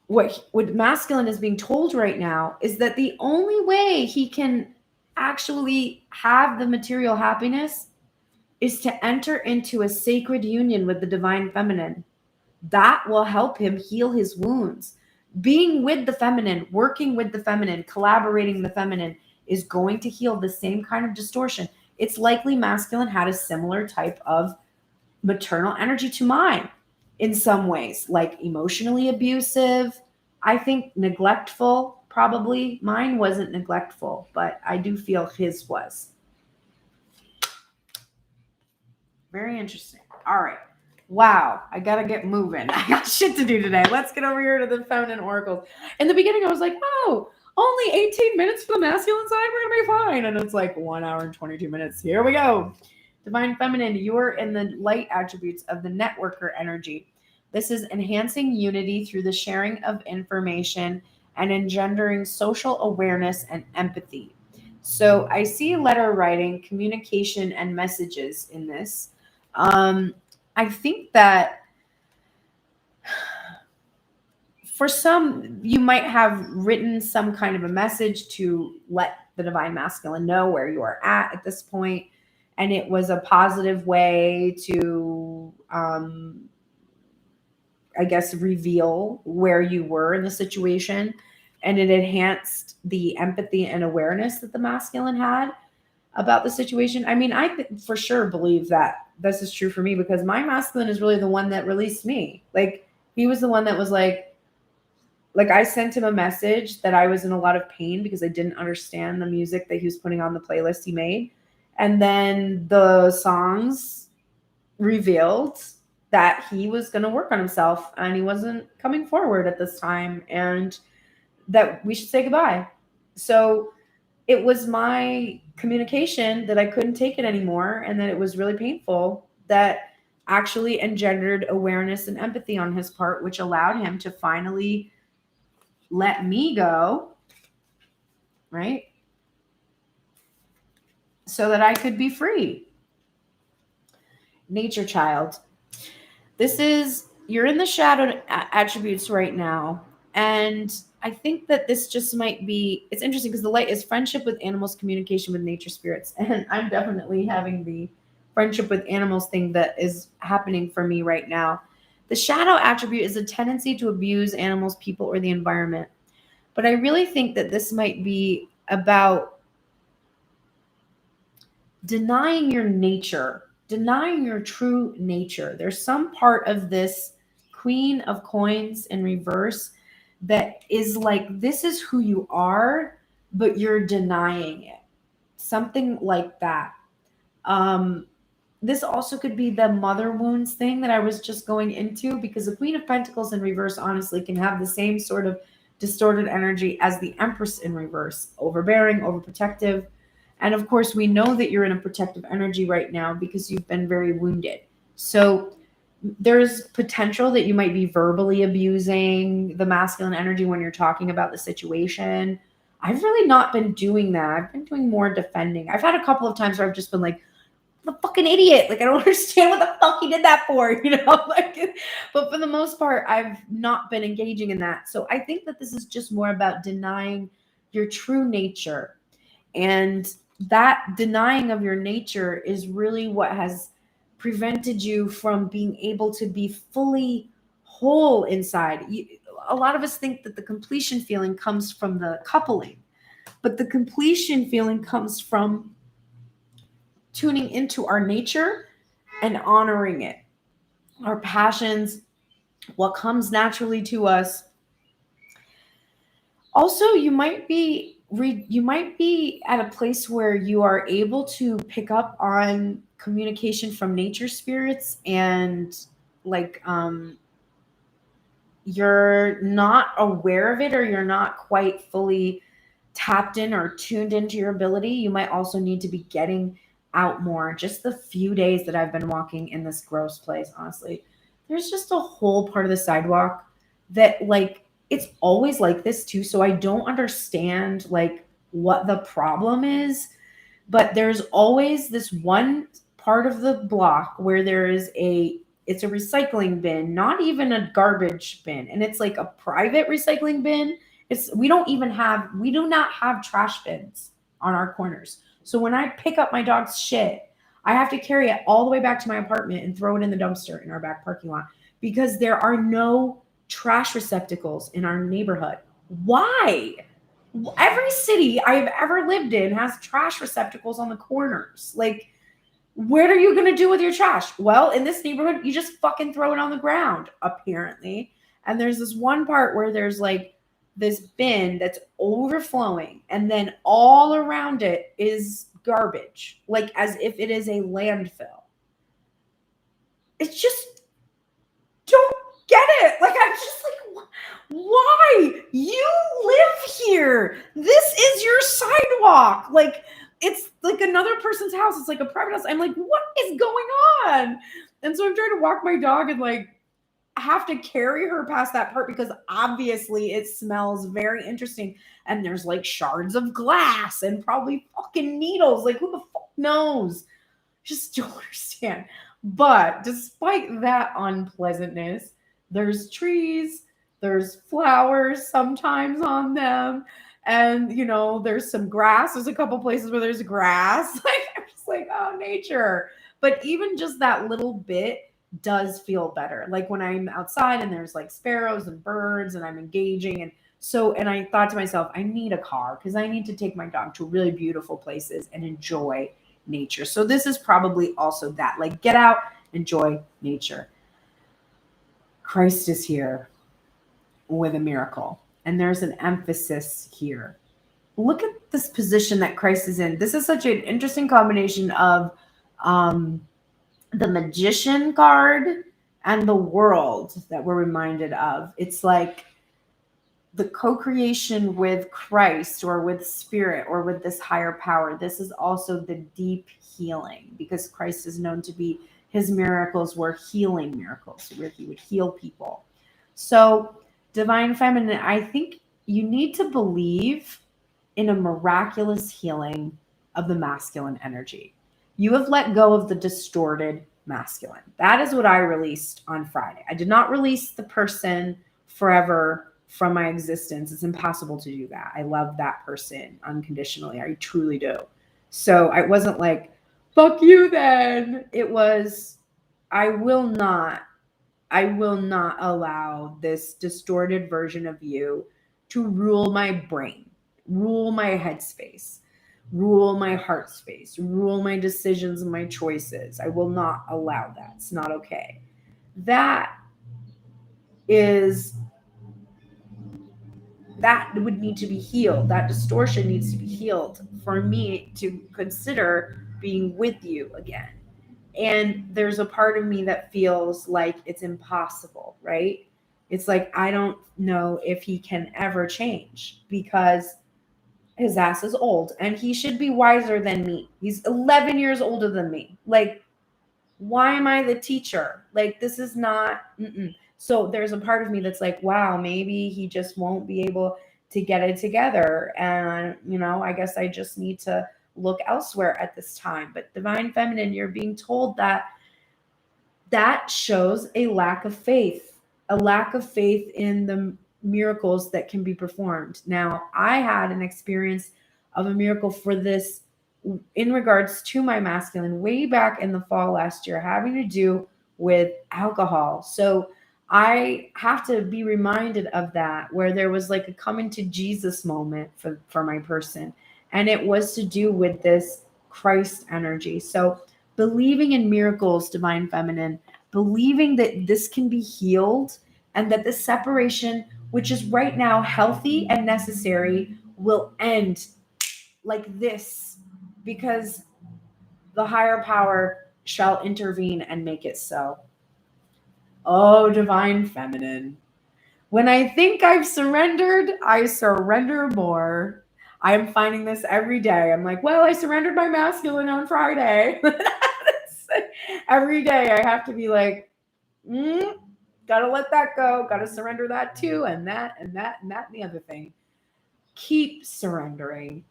what masculine is being told right now is that the only way he can actually have the material happiness is to enter into a sacred union with the divine feminine. That will help him heal his wounds. Being with the feminine, working with the feminine, collaborating with the feminine is going to heal the same kind of distortion. It's likely masculine had a similar type of maternal energy to mine in some ways, like emotionally abusive. I think neglectful, probably. Mine wasn't neglectful, but I do feel his was. Very interesting. All right. Wow. I got to get moving. I got shit to do today. Let's get over here to the feminine oracles. In the beginning, I was like, oh, only 18 minutes for the masculine side. We're going to be fine. And it's like 1 hour and 22 minutes. Here we go. Divine feminine, you are in the light attributes of the networker energy. This is enhancing unity through the sharing of information and engendering social awareness and empathy. So I see letter writing, communication, and messages in this. I think that for some, you might have written some kind of a message to let the divine masculine know where you are at this point. And it was a positive way to, I guess, reveal where you were in the situation. And it enhanced the empathy and awareness that the masculine had about the situation. I mean, I for sure believe that this is true for me because my masculine is really the one that released me. Like, he was the one that was like I sent him a message that I was in a lot of pain because I didn't understand the music that he was putting on the playlist he made. And then the songs revealed that he was going to work on himself and he wasn't coming forward at this time and that we should say goodbye. So it was my communication that I couldn't take it anymore and that it was really painful that actually engendered awareness and empathy on his part, which allowed him to finally let me go, right? So that I could be free. Nature child. This is, you're in the shadow attributes right now. And I think that this just might be, it's interesting because the light is friendship with animals, communication with nature spirits. And I'm definitely having the friendship with animals thing that is happening for me right now. The shadow attribute is a tendency to abuse animals, people, or the environment. But I really think that this might be about denying your nature, denying your true nature. There's some part of this Queen of Coins in reverse that is like, this is who you are, but you're denying it. Something like that. This also could be the mother wounds thing that I was just going into, because the Queen of Pentacles in reverse honestly can have the same sort of distorted energy as the Empress in reverse, overbearing, overprotective. And of course, we know that you're in a protective energy right now because you've been very wounded. So there's potential that you might be verbally abusing the masculine energy when you're talking about the situation. I've really not been doing that. I've been doing more defending. I've had a couple of times where I've just been like, the fucking idiot. Like, I don't understand what the fuck he did that for, you know? Like, but for the most part, I've not been engaging in that. So I think that this is just more about denying your true nature. And that denying of your nature is really what has prevented you from being able to be fully whole inside. A lot of us think that the completion feeling comes from the coupling, but the completion feeling comes from tuning into our nature and honoring it, our passions, what comes naturally to us. Also, you might be at a place where you are able to pick up on communication from nature spirits, and like you're not aware of it, or you're not quite fully tapped in or tuned into your ability. You might also need to be getting out more. Just the few days that I've been walking in this gross place, honestly, there's just a whole part of the sidewalk that, like, it's always like this too. So I don't understand like what the problem is, but there's always this one part of the block where it's a recycling bin, not even a garbage bin. And it's like a private recycling bin. We do not have trash bins on our corners. So when I pick up my dog's shit, I have to carry it all the way back to my apartment and throw it in the dumpster in our back parking lot, because there are no trash receptacles in our neighborhood. Why? Every city I've ever lived in has trash receptacles on the corners. Like, what are you going to do with your trash? Well, in this neighborhood, you just fucking throw it on the ground, apparently. And there's this one part where there's like this bin that's overflowing, and then all around it is garbage, like as if it is a landfill. It's just, don't get it. Like, I'm just like, why? You live here. This is your sidewalk. Like, it's like another person's house. It's like a private house. I'm like, what is going on? And so I'm trying to walk my dog and like have to carry her past that part, because obviously it smells very interesting. And there's like shards of glass and probably fucking needles. Like, who the fuck knows? Just don't understand. But despite that unpleasantness, there's trees, there's flowers sometimes on them. And, you know, there's some grass. There's a couple places where there's grass. Like, I'm just like, oh, nature. But even just that little bit does feel better. Like when I'm outside and there's like sparrows and birds and I'm engaging. And I thought to myself, I need a car because I need to take my dog to really beautiful places and enjoy nature. So this is probably also that, like, get out, enjoy nature. Christ is here with a miracle. And there's an emphasis here. Look at this position that Christ is in. This is such an interesting combination of the Magician card and the World that we're reminded of. It's like the co-creation with Christ or with spirit or with this higher power. This is also the deep healing, because Christ is known to be, his miracles were healing miracles where he would heal people. So Divine Feminine, I think you need to believe in a miraculous healing of the masculine energy. You have let go of the distorted masculine. That is what I released on Friday. I did not release the person forever from my existence. It's impossible to do that. I love that person unconditionally. I truly do. So I wasn't like, fuck you then. It was, I will not allow this distorted version of you to rule my brain, rule my headspace, rule my heart space, rule my decisions and my choices. I will not allow that. It's not okay. That would need to be healed. That distortion needs to be healed for me to consider being with you again. And there's a part of me that feels like it's impossible, right? It's like, I don't know if he can ever change because his ass is old and he should be wiser than me. He's 11 years older than me. Like, why am I the teacher? Like, this is not, So there's a part of me that's like, wow, maybe he just won't be able to get it together. And, I guess I just need to look elsewhere at this time. But Divine Feminine, you're being told that shows a lack of faith in the miracles that can be performed. Now, I had an experience of a miracle for this in regards to my masculine way back in the fall last year, having to do with alcohol. So I have to be reminded of that, where there was like a coming to Jesus moment for my person. And it was to do with this Christ energy. So believing in miracles, Divine Feminine, believing that this can be healed and that the separation, which is right now healthy and necessary, will end like this, because the higher power shall intervene and make it so. Oh, Divine Feminine. When I think I've surrendered, I surrender more. I am finding this every day. I'm like, well, I surrendered my masculine on Friday. Every day I have to be like, gotta let that go. Gotta surrender that too. And that, and that, and that, and the other thing. Keep surrendering.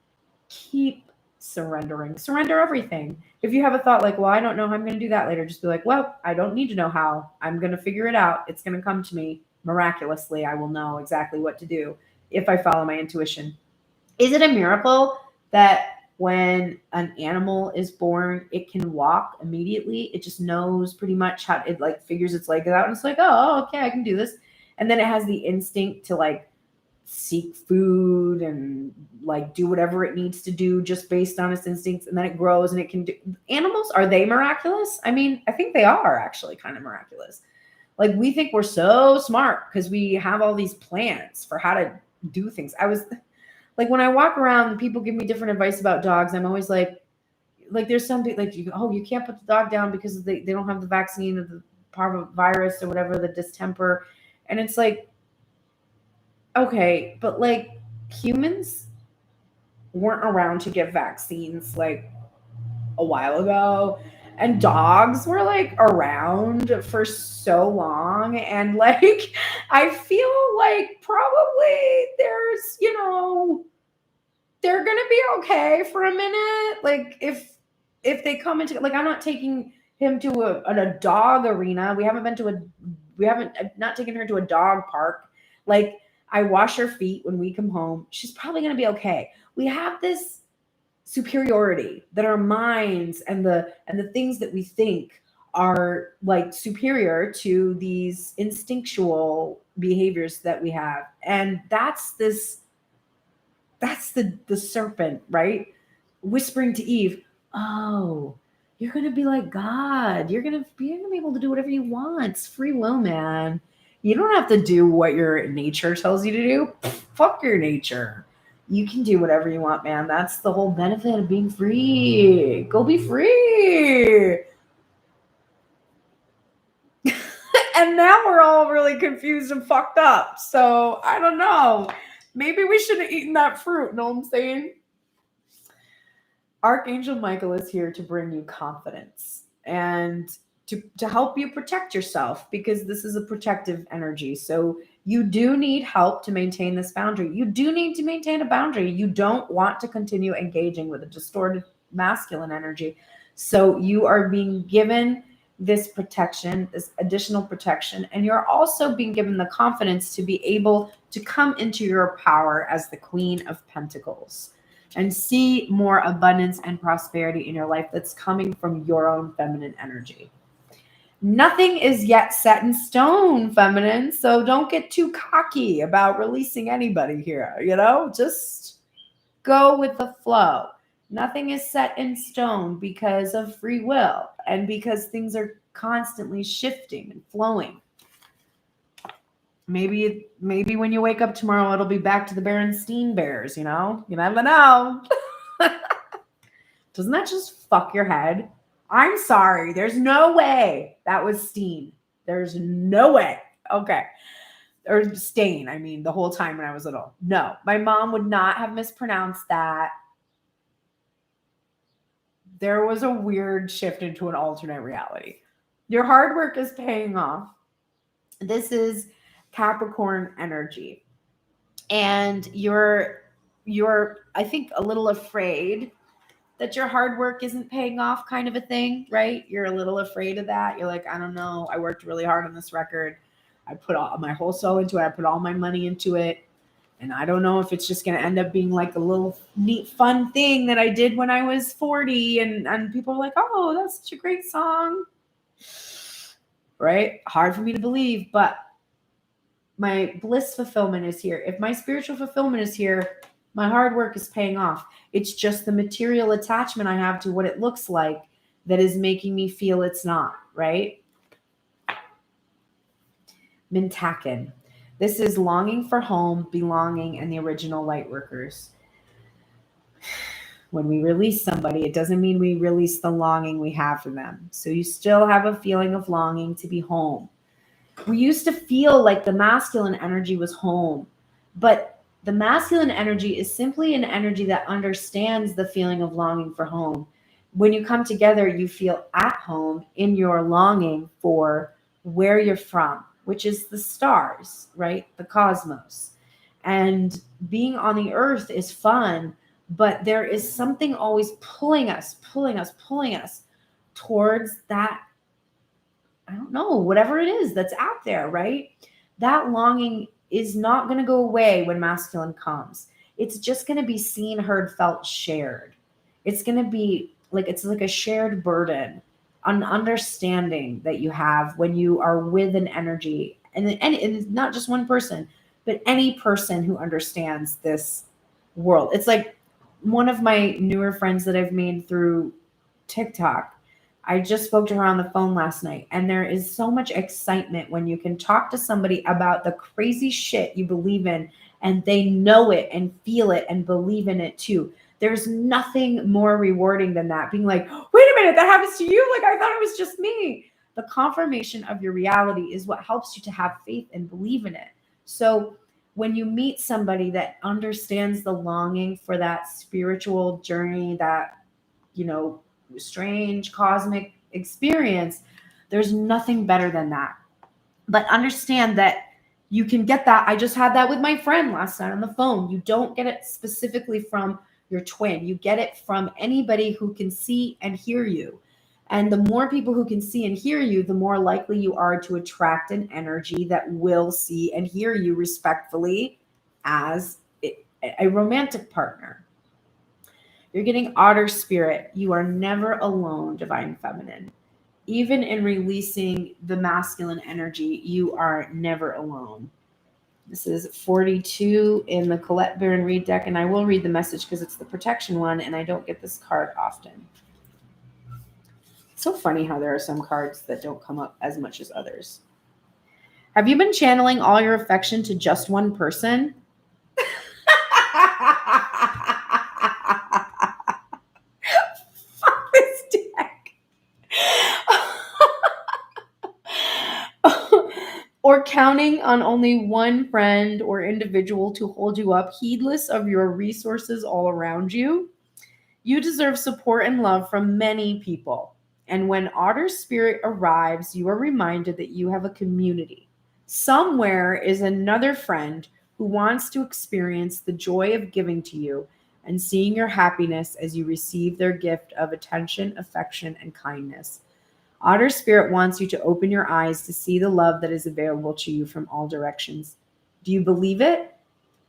Keep surrendering. Surrender everything. If you have a thought like, well, I don't know how I'm going to do that later, just be like, well, I don't need to know how. I'm going to figure it out. It's going to come to me miraculously. I will know exactly what to do if I follow my intuition. Is it a miracle that when an animal is born, it can walk immediately? It just knows pretty much how it like figures its legs out. And it's like, oh, okay, I can do this. And then it has the instinct to like seek food and like do whatever it needs to do just based on its instincts, and then it grows and it can do. Animals, are they miraculous? I mean, I think they are actually kind of miraculous. Like, we think we're so smart because we have all these plans for how to do things. I was like, when I walk around, people give me different advice about dogs. I'm always like there's something like, you can't put the dog down because they don't have the vaccine of the parvovirus or whatever, the distemper. And it's like, okay, but like, humans weren't around to get vaccines like a while ago, and dogs were like around for so long, and like, I feel like probably there's, they're gonna be okay for a minute. Like, if they come into, like, I'm not taking him to a dog arena. We haven't not taken her to a dog park. Like, I wash her feet when we come home. She's probably going to be okay. We have this superiority that our minds and the things that we think are like superior to these instinctual behaviors that we have. And that's the serpent, right? Whispering to Eve, oh, you're going to be like God. You're going to be able to do whatever you want. It's free will, man. You don't have to do what your nature tells you to do. Fuck your nature. You can do whatever you want, man. That's the whole benefit of being free. Go be free. And now we're all really confused and fucked up. So I don't know. Maybe we should have eaten that fruit. Know what I'm saying? Archangel Michael is here to bring you confidence and to help you protect yourself, because this is a protective energy. So you do need help to maintain this boundary. You do need to maintain a boundary. You don't want to continue engaging with a distorted masculine energy. So you are being given this protection, this additional protection. And you're also being given the confidence to be able to come into your power as the Queen of Pentacles and see more abundance and prosperity in your life that's coming from your own feminine energy. Nothing is yet set in stone, feminine. So don't get too cocky about releasing anybody here. Just go with the flow. Nothing is set in stone because of free will and because things are constantly shifting and flowing. Maybe when you wake up tomorrow, it'll be back to the Berenstein Bears, You never know. Doesn't that just fuck your head? I'm sorry. There's no way that was Steen. There's no way. Okay. Or Stain, the whole time when I was little. No, my mom would not have mispronounced that. There was a weird shift into an alternate reality. Your hard work is paying off. This is Capricorn energy. And you're I think a little afraid that your hard work isn't paying off, kind of a thing, right? You're a little afraid of that. You're like, I don't know. I worked really hard on this record. I put all my whole soul into it. I put all my money into it. And I don't know if it's just going to end up being like a little neat, fun thing that I did when I was 40. And people are like, oh, that's such a great song. Right? Hard for me to believe, but my bliss fulfillment is here. If my spiritual fulfillment is here, my hard work is paying off. It's just the material attachment I have to what it looks like that is making me feel it's not, right? Mintaken. This is longing for home, belonging, and the original light workers. When we release somebody, it doesn't mean we release the longing we have for them. So you still have a feeling of longing to be home. We used to feel like the masculine energy was home, but the masculine energy is simply an energy that understands the feeling of longing for home. When you come together, you feel at home in your longing for where you're from, which is the stars, right? The cosmos. And being on the earth is fun, but there is something always pulling us towards that, I don't know, whatever it is that's out there, right? That longing is not going to go away when masculine comes. It's just going to be seen, heard, felt, shared. It's going to be like, it's like a shared burden, an understanding that you have when you are with an energy. And it's not just one person, but any person who understands this world. It's like one of my newer friends that I've made through TikTok. I just spoke to her on the phone last night, and there is so much excitement when you can talk to somebody about the crazy shit you believe in, and they know it and feel it and believe in it too. There's nothing more rewarding than that. Being like, wait a minute, that happens to you? Like, I thought it was just me. The confirmation of your reality is what helps you to have faith and believe in it. So when you meet somebody that understands the longing for that spiritual journey, that, strange cosmic experience, there's nothing better than that. But understand that you can get that. I just had that with my friend last night on the phone. You don't get it specifically from your twin. You get it from anybody who can see and hear you. And the more people who can see and hear you, the more likely you are to attract an energy that will see and hear you respectfully as a romantic partner. You're getting otter spirit. You are never alone, divine feminine. Even in releasing the masculine energy, you are never alone. This is 42 in the Colette Baron Reed deck, and I will read the message because it's the protection one, and I don't get this card often. It's so funny how there are some cards that don't come up as much as others. Have you been channeling all your affection to just one person? Fuck this deck. Or counting on only one friend or individual to hold you up, heedless of your resources all around you. You deserve support and love from many people. And when Otter Spirit arrives, you are reminded that you have a community. Somewhere is another friend who wants to experience the joy of giving to you and seeing your happiness as you receive their gift of attention, affection, and kindness. Otter Spirit wants you to open your eyes to see the love that is available to you from all directions. Do you believe it?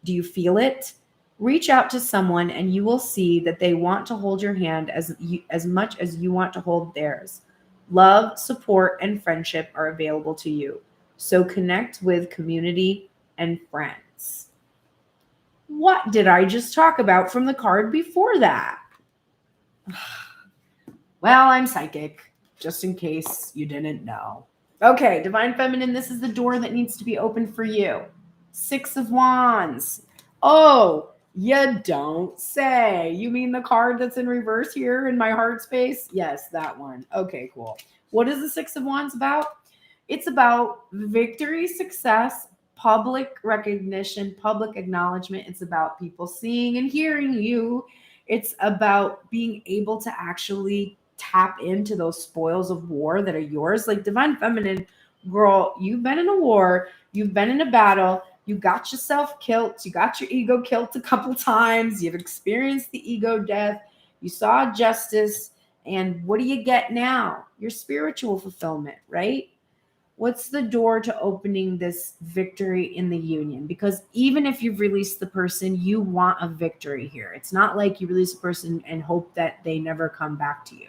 Do you feel it? Reach out to someone and you will see that they want to hold your hand as much as you want to hold theirs. Love, support, and friendship are available to you. So connect with community and friends. What did I just talk about from the card before that? Well, I'm psychic, just in case you didn't know. Okay, Divine Feminine, this is the door that needs to be opened for you. 6 of Wands. Oh, you don't say. You mean the card that's in reverse here in my heart space? Yes, that one. Okay, cool. What is the 6 of Wands about? It's about victory, success, public recognition, public acknowledgement. It's about people seeing and hearing you. It's about being able to actually tap into those spoils of war that are yours. Like Divine Feminine, girl, you've been in a war, you've been in a battle, you got yourself killed, you got your ego killed a couple times, you've experienced the ego death, you saw justice, and what do you get now? Your spiritual fulfillment, right? What's the door to opening this victory in the union? Because even if you've released the person, you want a victory here. It's not like you release a person and hope that they never come back to you.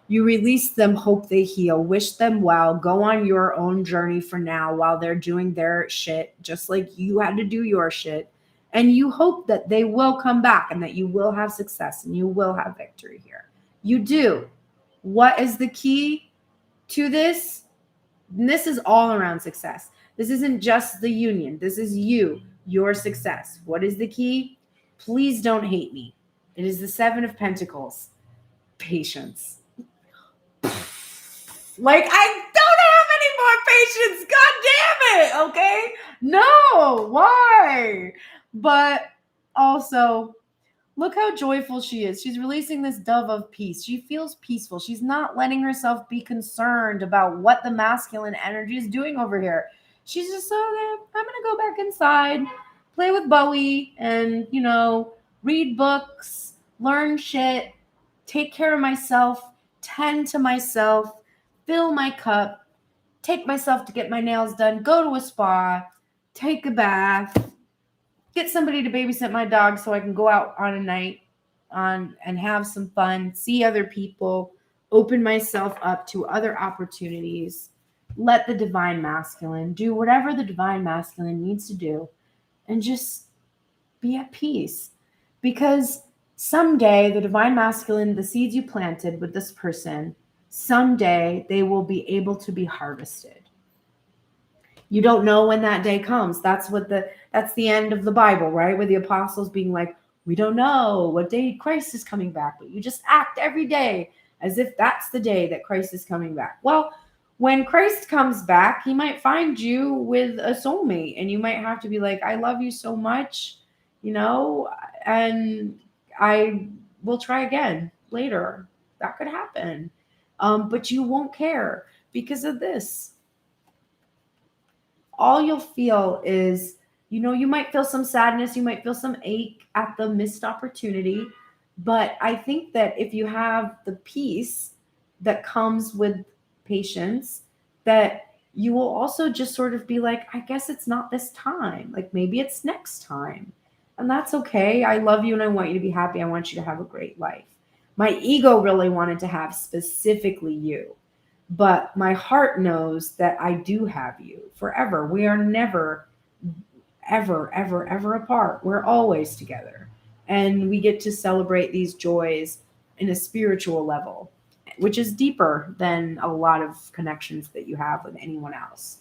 You release them, hope they heal, wish them well, go on your own journey for now while they're doing their shit, just like you had to do your shit. And you hope that they will come back and that you will have success and you will have victory here. You do. What is the key to this? And this is all around success. This isn't just the union. This is you, your success. What is the key? Please don't hate me. It is the 7 of Pentacles. Patience. Like, I don't have any more patience. God damn it. Okay. No. Why? But also, look how joyful she is. She's releasing this dove of peace. She feels peaceful. She's not letting herself be concerned about what the masculine energy is doing over here. She's just so, I'm going to go back inside, play with Bowie, and, read books, learn shit, take care of myself, tend to myself, fill my cup, take myself to get my nails done, go to a spa, take a bath, get somebody to babysit my dog so I can go out on a night and have some fun, see other people, open myself up to other opportunities, let the divine masculine do whatever the divine masculine needs to do, and just be at peace. Because someday the divine masculine, the seeds you planted with this person, someday they will be able to be harvested. You don't know when that day comes. That's the end of the Bible, right? Where the apostles being like, we don't know what day Christ is coming back, but you just act every day as if that's the day that Christ is coming back. Well, when Christ comes back, he might find you with a soulmate, and you might have to be like, I love you so much, and I will try again later. That could happen. But you won't care because of this. All you'll feel is, you might feel some sadness, you might feel some ache at the missed opportunity. But I think that if you have the peace that comes with patience, that you will also just sort of be like, I guess it's not this time. Like maybe it's next time. And that's okay. I love you and I want you to be happy. I want you to have a great life. My ego really wanted to have specifically you. But my heart knows that I do have you forever. We are never, ever, ever, ever apart. We're always together. And we get to celebrate these joys in a spiritual level, which is deeper than a lot of connections that you have with anyone else.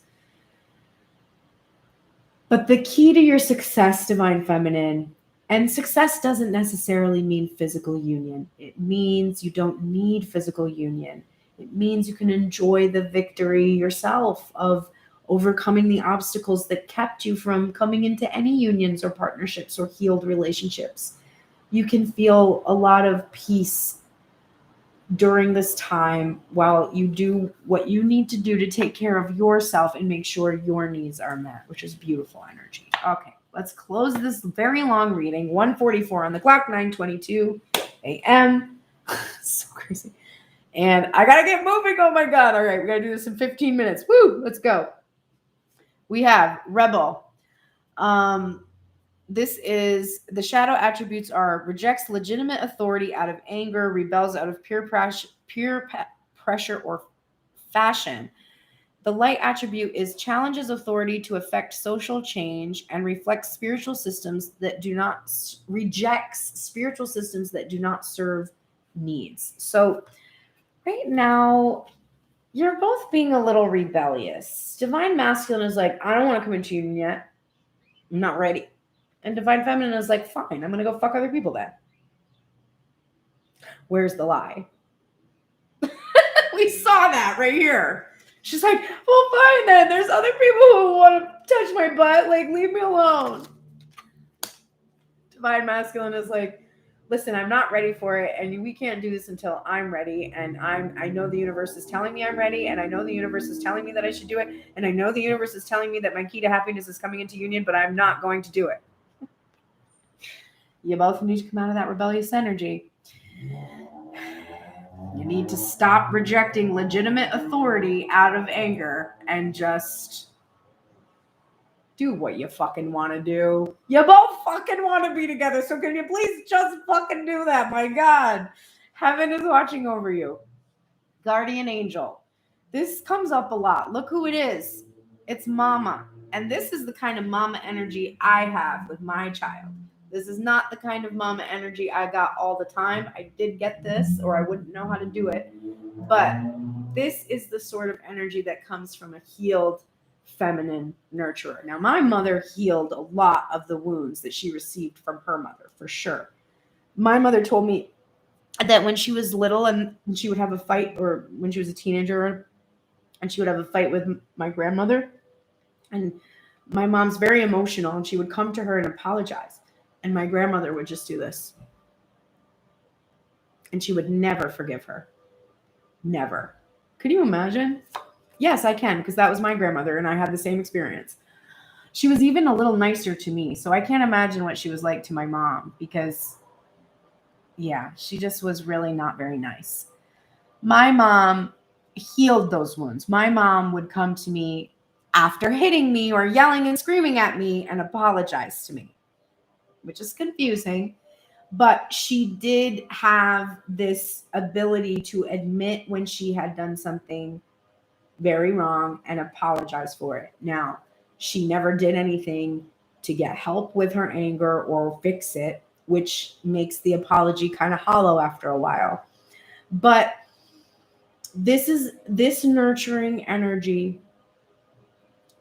But the key to your success, Divine Feminine, and success doesn't necessarily mean physical union. It means you don't need physical union. It means you can enjoy the victory yourself of overcoming the obstacles that kept you from coming into any unions or partnerships or healed relationships. You can feel a lot of peace during this time while you do what you need to do to take care of yourself and make sure your needs are met, which is beautiful energy. Okay, let's close this very long reading. 1:44 on the clock, 9:22 a.m. So crazy. And I got to get moving. Oh my God. All right. We got to do this in 15 minutes. Woo. Let's go. We have Rebel. This is the shadow attributes are rejects legitimate authority out of anger, rebels out of pure pressure or fashion. The light attribute is challenges authority to affect social change and reflects spiritual systems that do not rejects spiritual systems that do not serve needs. So right now, you're both being a little rebellious. Divine Masculine is like, I don't want to come into union yet. I'm not ready. And Divine Feminine is like, fine, I'm going to go fuck other people then. Where's the lie? We saw that right here. She's like, well, fine then. There's other people who want to touch my butt. Like, leave me alone. Divine Masculine is like, listen, I'm not ready for it. And we can't do this until I'm ready. And I know the universe is telling me I'm ready. And I know the universe is telling me that I should do it. And I know the universe is telling me that my key to happiness is coming into union, but I'm not going to do it. You both need to come out of that rebellious energy. You need to stop rejecting legitimate authority out of anger and just do what you fucking want to do. You both fucking want to be together. So can you please just fucking do that? My God. Heaven is watching over you. Guardian angel. This comes up a lot. Look who it is. It's mama. And this is the kind of mama energy I have with my child. This is not the kind of mama energy I got all the time. I did get this, or I wouldn't know how to do it. But this is the sort of energy that comes from a healed feminine nurturer. Now, my mother healed a lot of the wounds that she received from her mother, for sure. My mother told me that when she was little and she would have a fight, or when she was a teenager, and she would have a fight with my grandmother, and my mom's very emotional, and she would come to her and apologize. And my grandmother would just do this. And she would never forgive her. Never. Could you imagine? Yes, I can, because that was my grandmother, and I had the same experience. She was even a little nicer to me, so I can't imagine what she was like to my mom, because, yeah, she just was really not very nice. My mom healed those wounds. My mom would come to me after hitting me or yelling and screaming at me and apologize to me, which is confusing, but she did have this ability to admit when she had done something very wrong and apologize for it. Now, she never did anything to get help with her anger or fix it, which makes the apology kind of hollow after a while. But this nurturing energy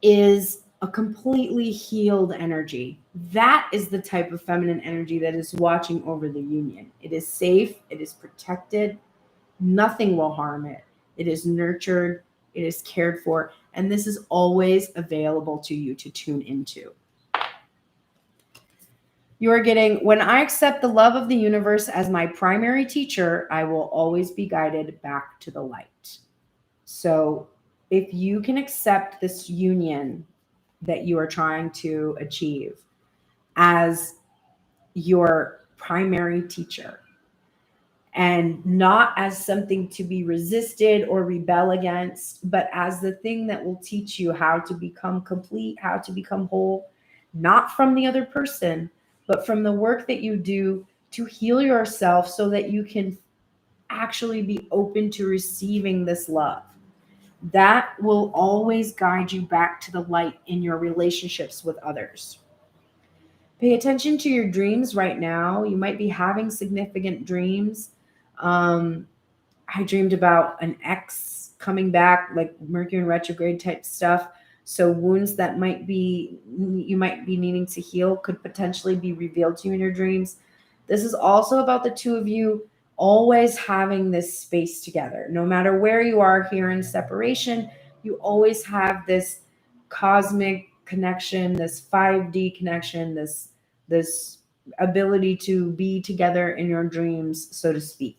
is a completely healed energy. That is the type of feminine energy that is watching over the union. It is safe. It is protected. Nothing will harm it. It is nurtured. It is cared for. And this is always available to you to tune into. You are getting, when I accept the love of the universe as my primary teacher, I will always be guided back to the light. So if you can accept this union that you are trying to achieve as your primary teacher, and not as something to be resisted or rebel against, but as the thing that will teach you how to become complete, how to become whole, not from the other person, but from the work that you do to heal yourself so that you can actually be open to receiving this love. That will always guide you back to the light in your relationships with others. Pay attention to your dreams right now. You might be having significant dreams. I dreamed about an ex coming back, like Mercury in retrograde type stuff. So wounds that you might be needing to heal could potentially be revealed to you in your dreams. This is also about the two of you always having this space together. No matter where you are here in separation, you always have this cosmic connection, this 5D connection, this ability to be together in your dreams, so to speak.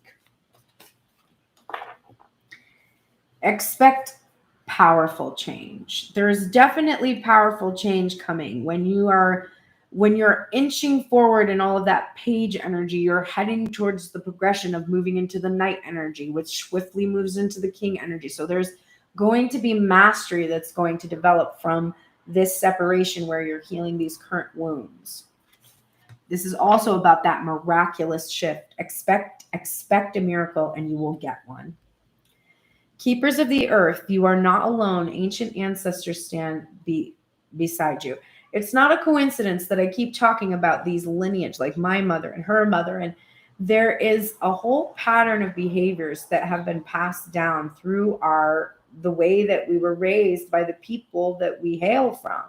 Expect powerful change. There is definitely powerful change coming when you are when you're inching forward in all of that page energy, you're heading towards the progression of moving into the knight energy, which swiftly moves into the king energy. So there's going to be mastery that's going to develop from this separation where you're healing these current wounds. This is also about that miraculous shift. Expect a miracle and you will get one. Keepers of the earth, you are not alone. Ancient ancestors stand beside you. It's not a coincidence that I keep talking about these lineage, like my mother and her mother. And there is a whole pattern of behaviors that have been passed down through the way that we were raised by the people that we hail from.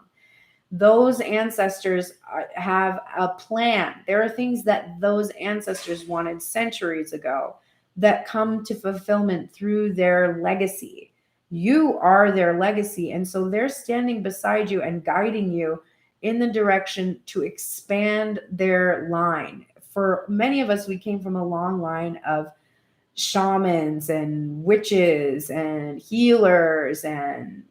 Those ancestors have a plan. There are things that those ancestors wanted centuries ago that come to fulfillment through their legacy. You are their legacy. And so they're standing beside you and guiding you in the direction to expand their line. For many of us, we came from a long line of shamans and witches and healers and,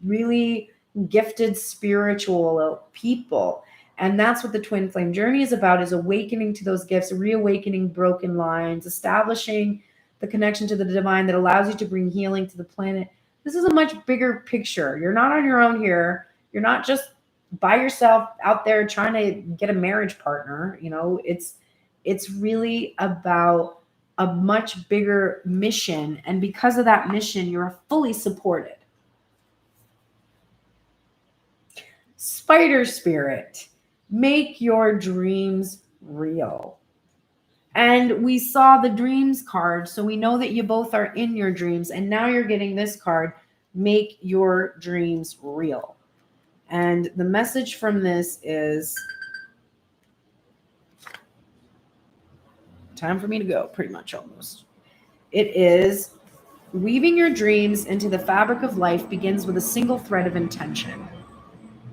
really gifted spiritual people. And that's what the twin flame journey is about, is awakening to those gifts, reawakening broken lines, establishing the connection to the divine that allows you to bring healing to the planet. This is a much bigger picture. You're not on your own here. You're not just by yourself out there trying to get a marriage partner. It's really about a much bigger mission. And because of that mission, you're fully supported. Spider spirit, make your dreams real. And we saw the dreams card, so we know that you both are in your dreams. And now you're getting this card, make your dreams real. And the message from this is time for me to go, pretty much almost. It is weaving your dreams into the fabric of life begins with a single thread of intention.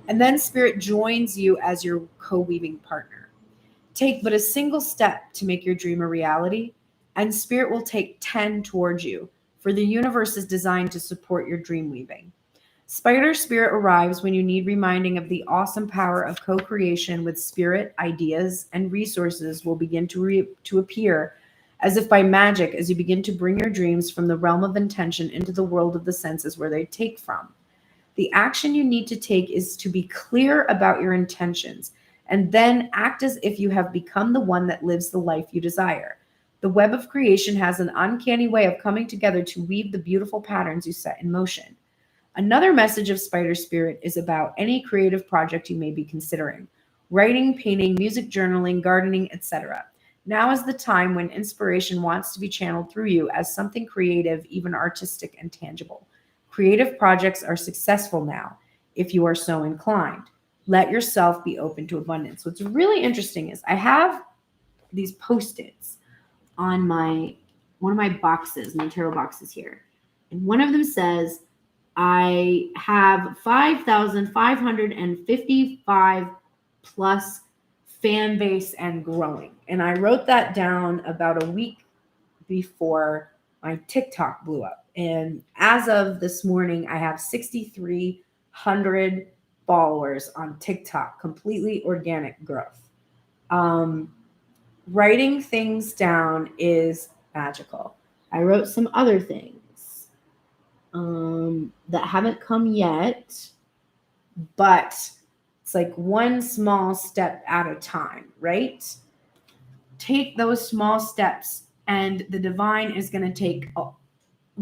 And then spirit joins you as your co-weaving partner. Take but a single step to make your dream a reality, and spirit will take 10 towards you, for the universe is designed to support your dream weaving. Spider spirit arrives when you need reminding of the awesome power of co-creation with spirit. Ideas and resources will begin to appear as if by magic as you begin to bring your dreams from the realm of intention into the world of the senses where they take from. The action you need to take is to be clear about your intentions and then act as if you have become the one that lives the life you desire. The web of creation has an uncanny way of coming together to weave the beautiful patterns you set in motion. Another message of Spider Spirit is about any creative project you may be considering: writing, painting, music, journaling, gardening, etc. Now is the time when inspiration wants to be channeled through you as something creative, even artistic and tangible. Creative projects are successful now, if you are so inclined. Let yourself be open to abundance. What's really interesting is I have these Post-its on one of my boxes, my tarot boxes here. And one of them says, I have 5,555 plus fan base and growing. And I wrote that down about a week before my TikTok blew up. And as of this morning, I have 6,300 followers on TikTok, completely organic growth. Writing things down is magical. I wrote some other things that haven't come yet, but it's like one small step at a time, right? Take those small steps and the divine is going to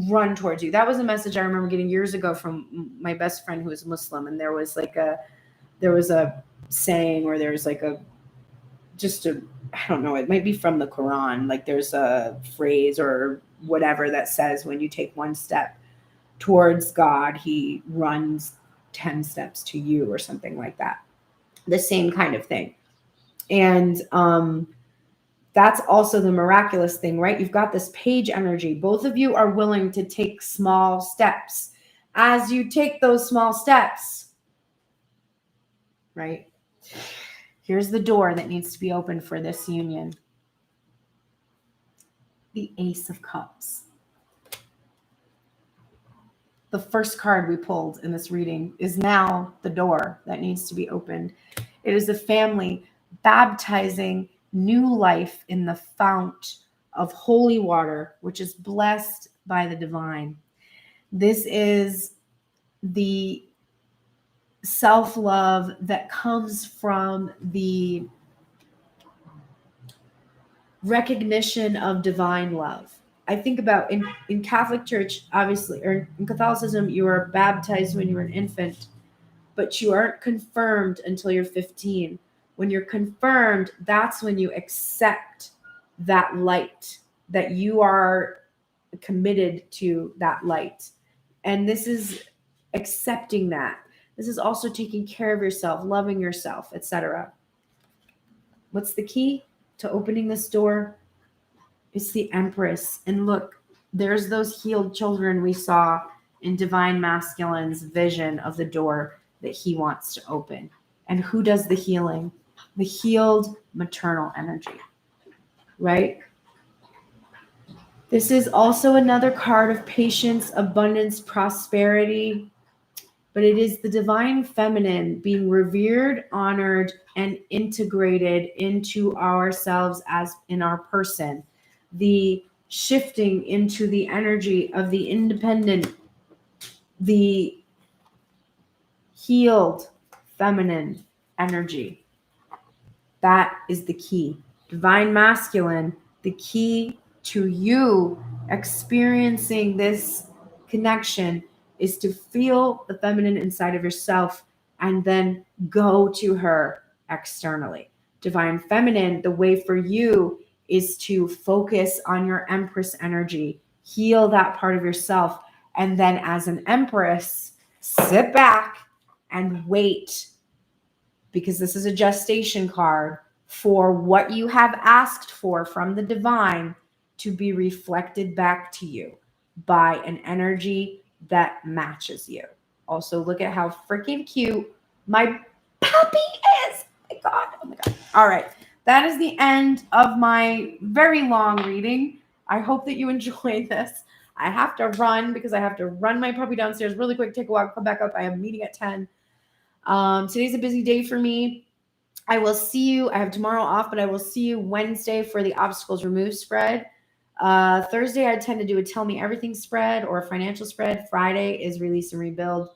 run towards you. That was a message I remember getting years ago from my best friend who was Muslim. And there was a saying, or there's like I don't know, it might be from the Quran. Like there's a phrase or whatever that says when you take one step towards God, he runs 10 steps to you or something like that. The same kind of thing. And, that's also the miraculous thing, right? You've got this page energy. Both of you are willing to take small steps. As you take those small steps, right? Here's the door that needs to be opened for this union. The Ace of Cups. The first card we pulled in this reading is now the door that needs to be opened. It is a family baptizing new life in the fount of holy water, which is blessed by the divine. This is the self-love that comes from the recognition of divine love. I think about in Catholic Church, obviously, or in Catholicism, you are baptized when you're an infant, but you aren't confirmed until you're 15. When you're confirmed, that's when you accept that light, that you are committed to that light. And this is accepting that. This is also taking care of yourself, loving yourself, etc. What's the key to opening this door? It's the Empress. And look, there's those healed children we saw in Divine Masculine's vision of the door that he wants to open. And who does the healing? The healed maternal energy, right? This is also another card of patience, abundance, prosperity, but it is the divine feminine being revered, honored, and integrated into ourselves as in our person. The shifting into the energy of the independent, the healed feminine energy. That is the key. Divine masculine, the key to you experiencing this connection is to feel the feminine inside of yourself and then go to her externally. Divine feminine, the way for you is to focus on your Empress energy, heal that part of yourself, and then as an Empress, sit back and wait, because this is a gestation card, for what you have asked for from the divine to be reflected back to you by an energy that matches you. Also, look at how freaking cute my puppy is. Oh my God. All right. That is the end of my very long reading. I hope that you enjoyed this. I have to run because I have to run my puppy downstairs really quick, take a walk, come back up. I have a meeting at 10. Today's a busy day for me. I will see you. I have tomorrow off, but I will see you Wednesday for the obstacles removed spread. Thursday, I tend to do a tell me everything spread or a financial spread. Friday is release and rebuild.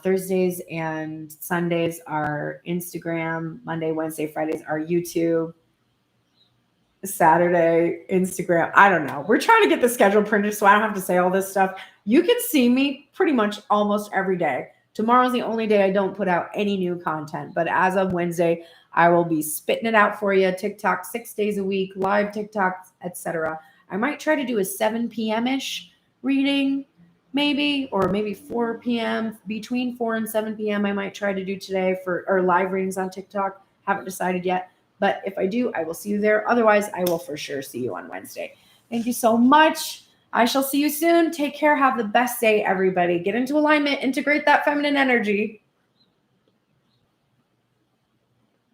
Thursdays and Sundays are Instagram. Monday, Wednesday, Fridays are YouTube. Saturday, Instagram. I don't know. We're trying to get the schedule printed so I don't have to say all this stuff. You can see me pretty much almost every day. Tomorrow's the only day I don't put out any new content. But as of Wednesday, I will be spitting it out for you. TikTok 6 days a week, live TikToks, etc. I might try to do a 7 p.m.-ish reading, maybe, or maybe 4 p.m. Between 4 and 7 p.m. I might try to do today or live readings on TikTok. Haven't decided yet. But if I do, I will see you there. Otherwise, I will for sure see you on Wednesday. Thank you so much. I shall see you soon. Take care. Have the best day, everybody. Get into alignment. Integrate that feminine energy.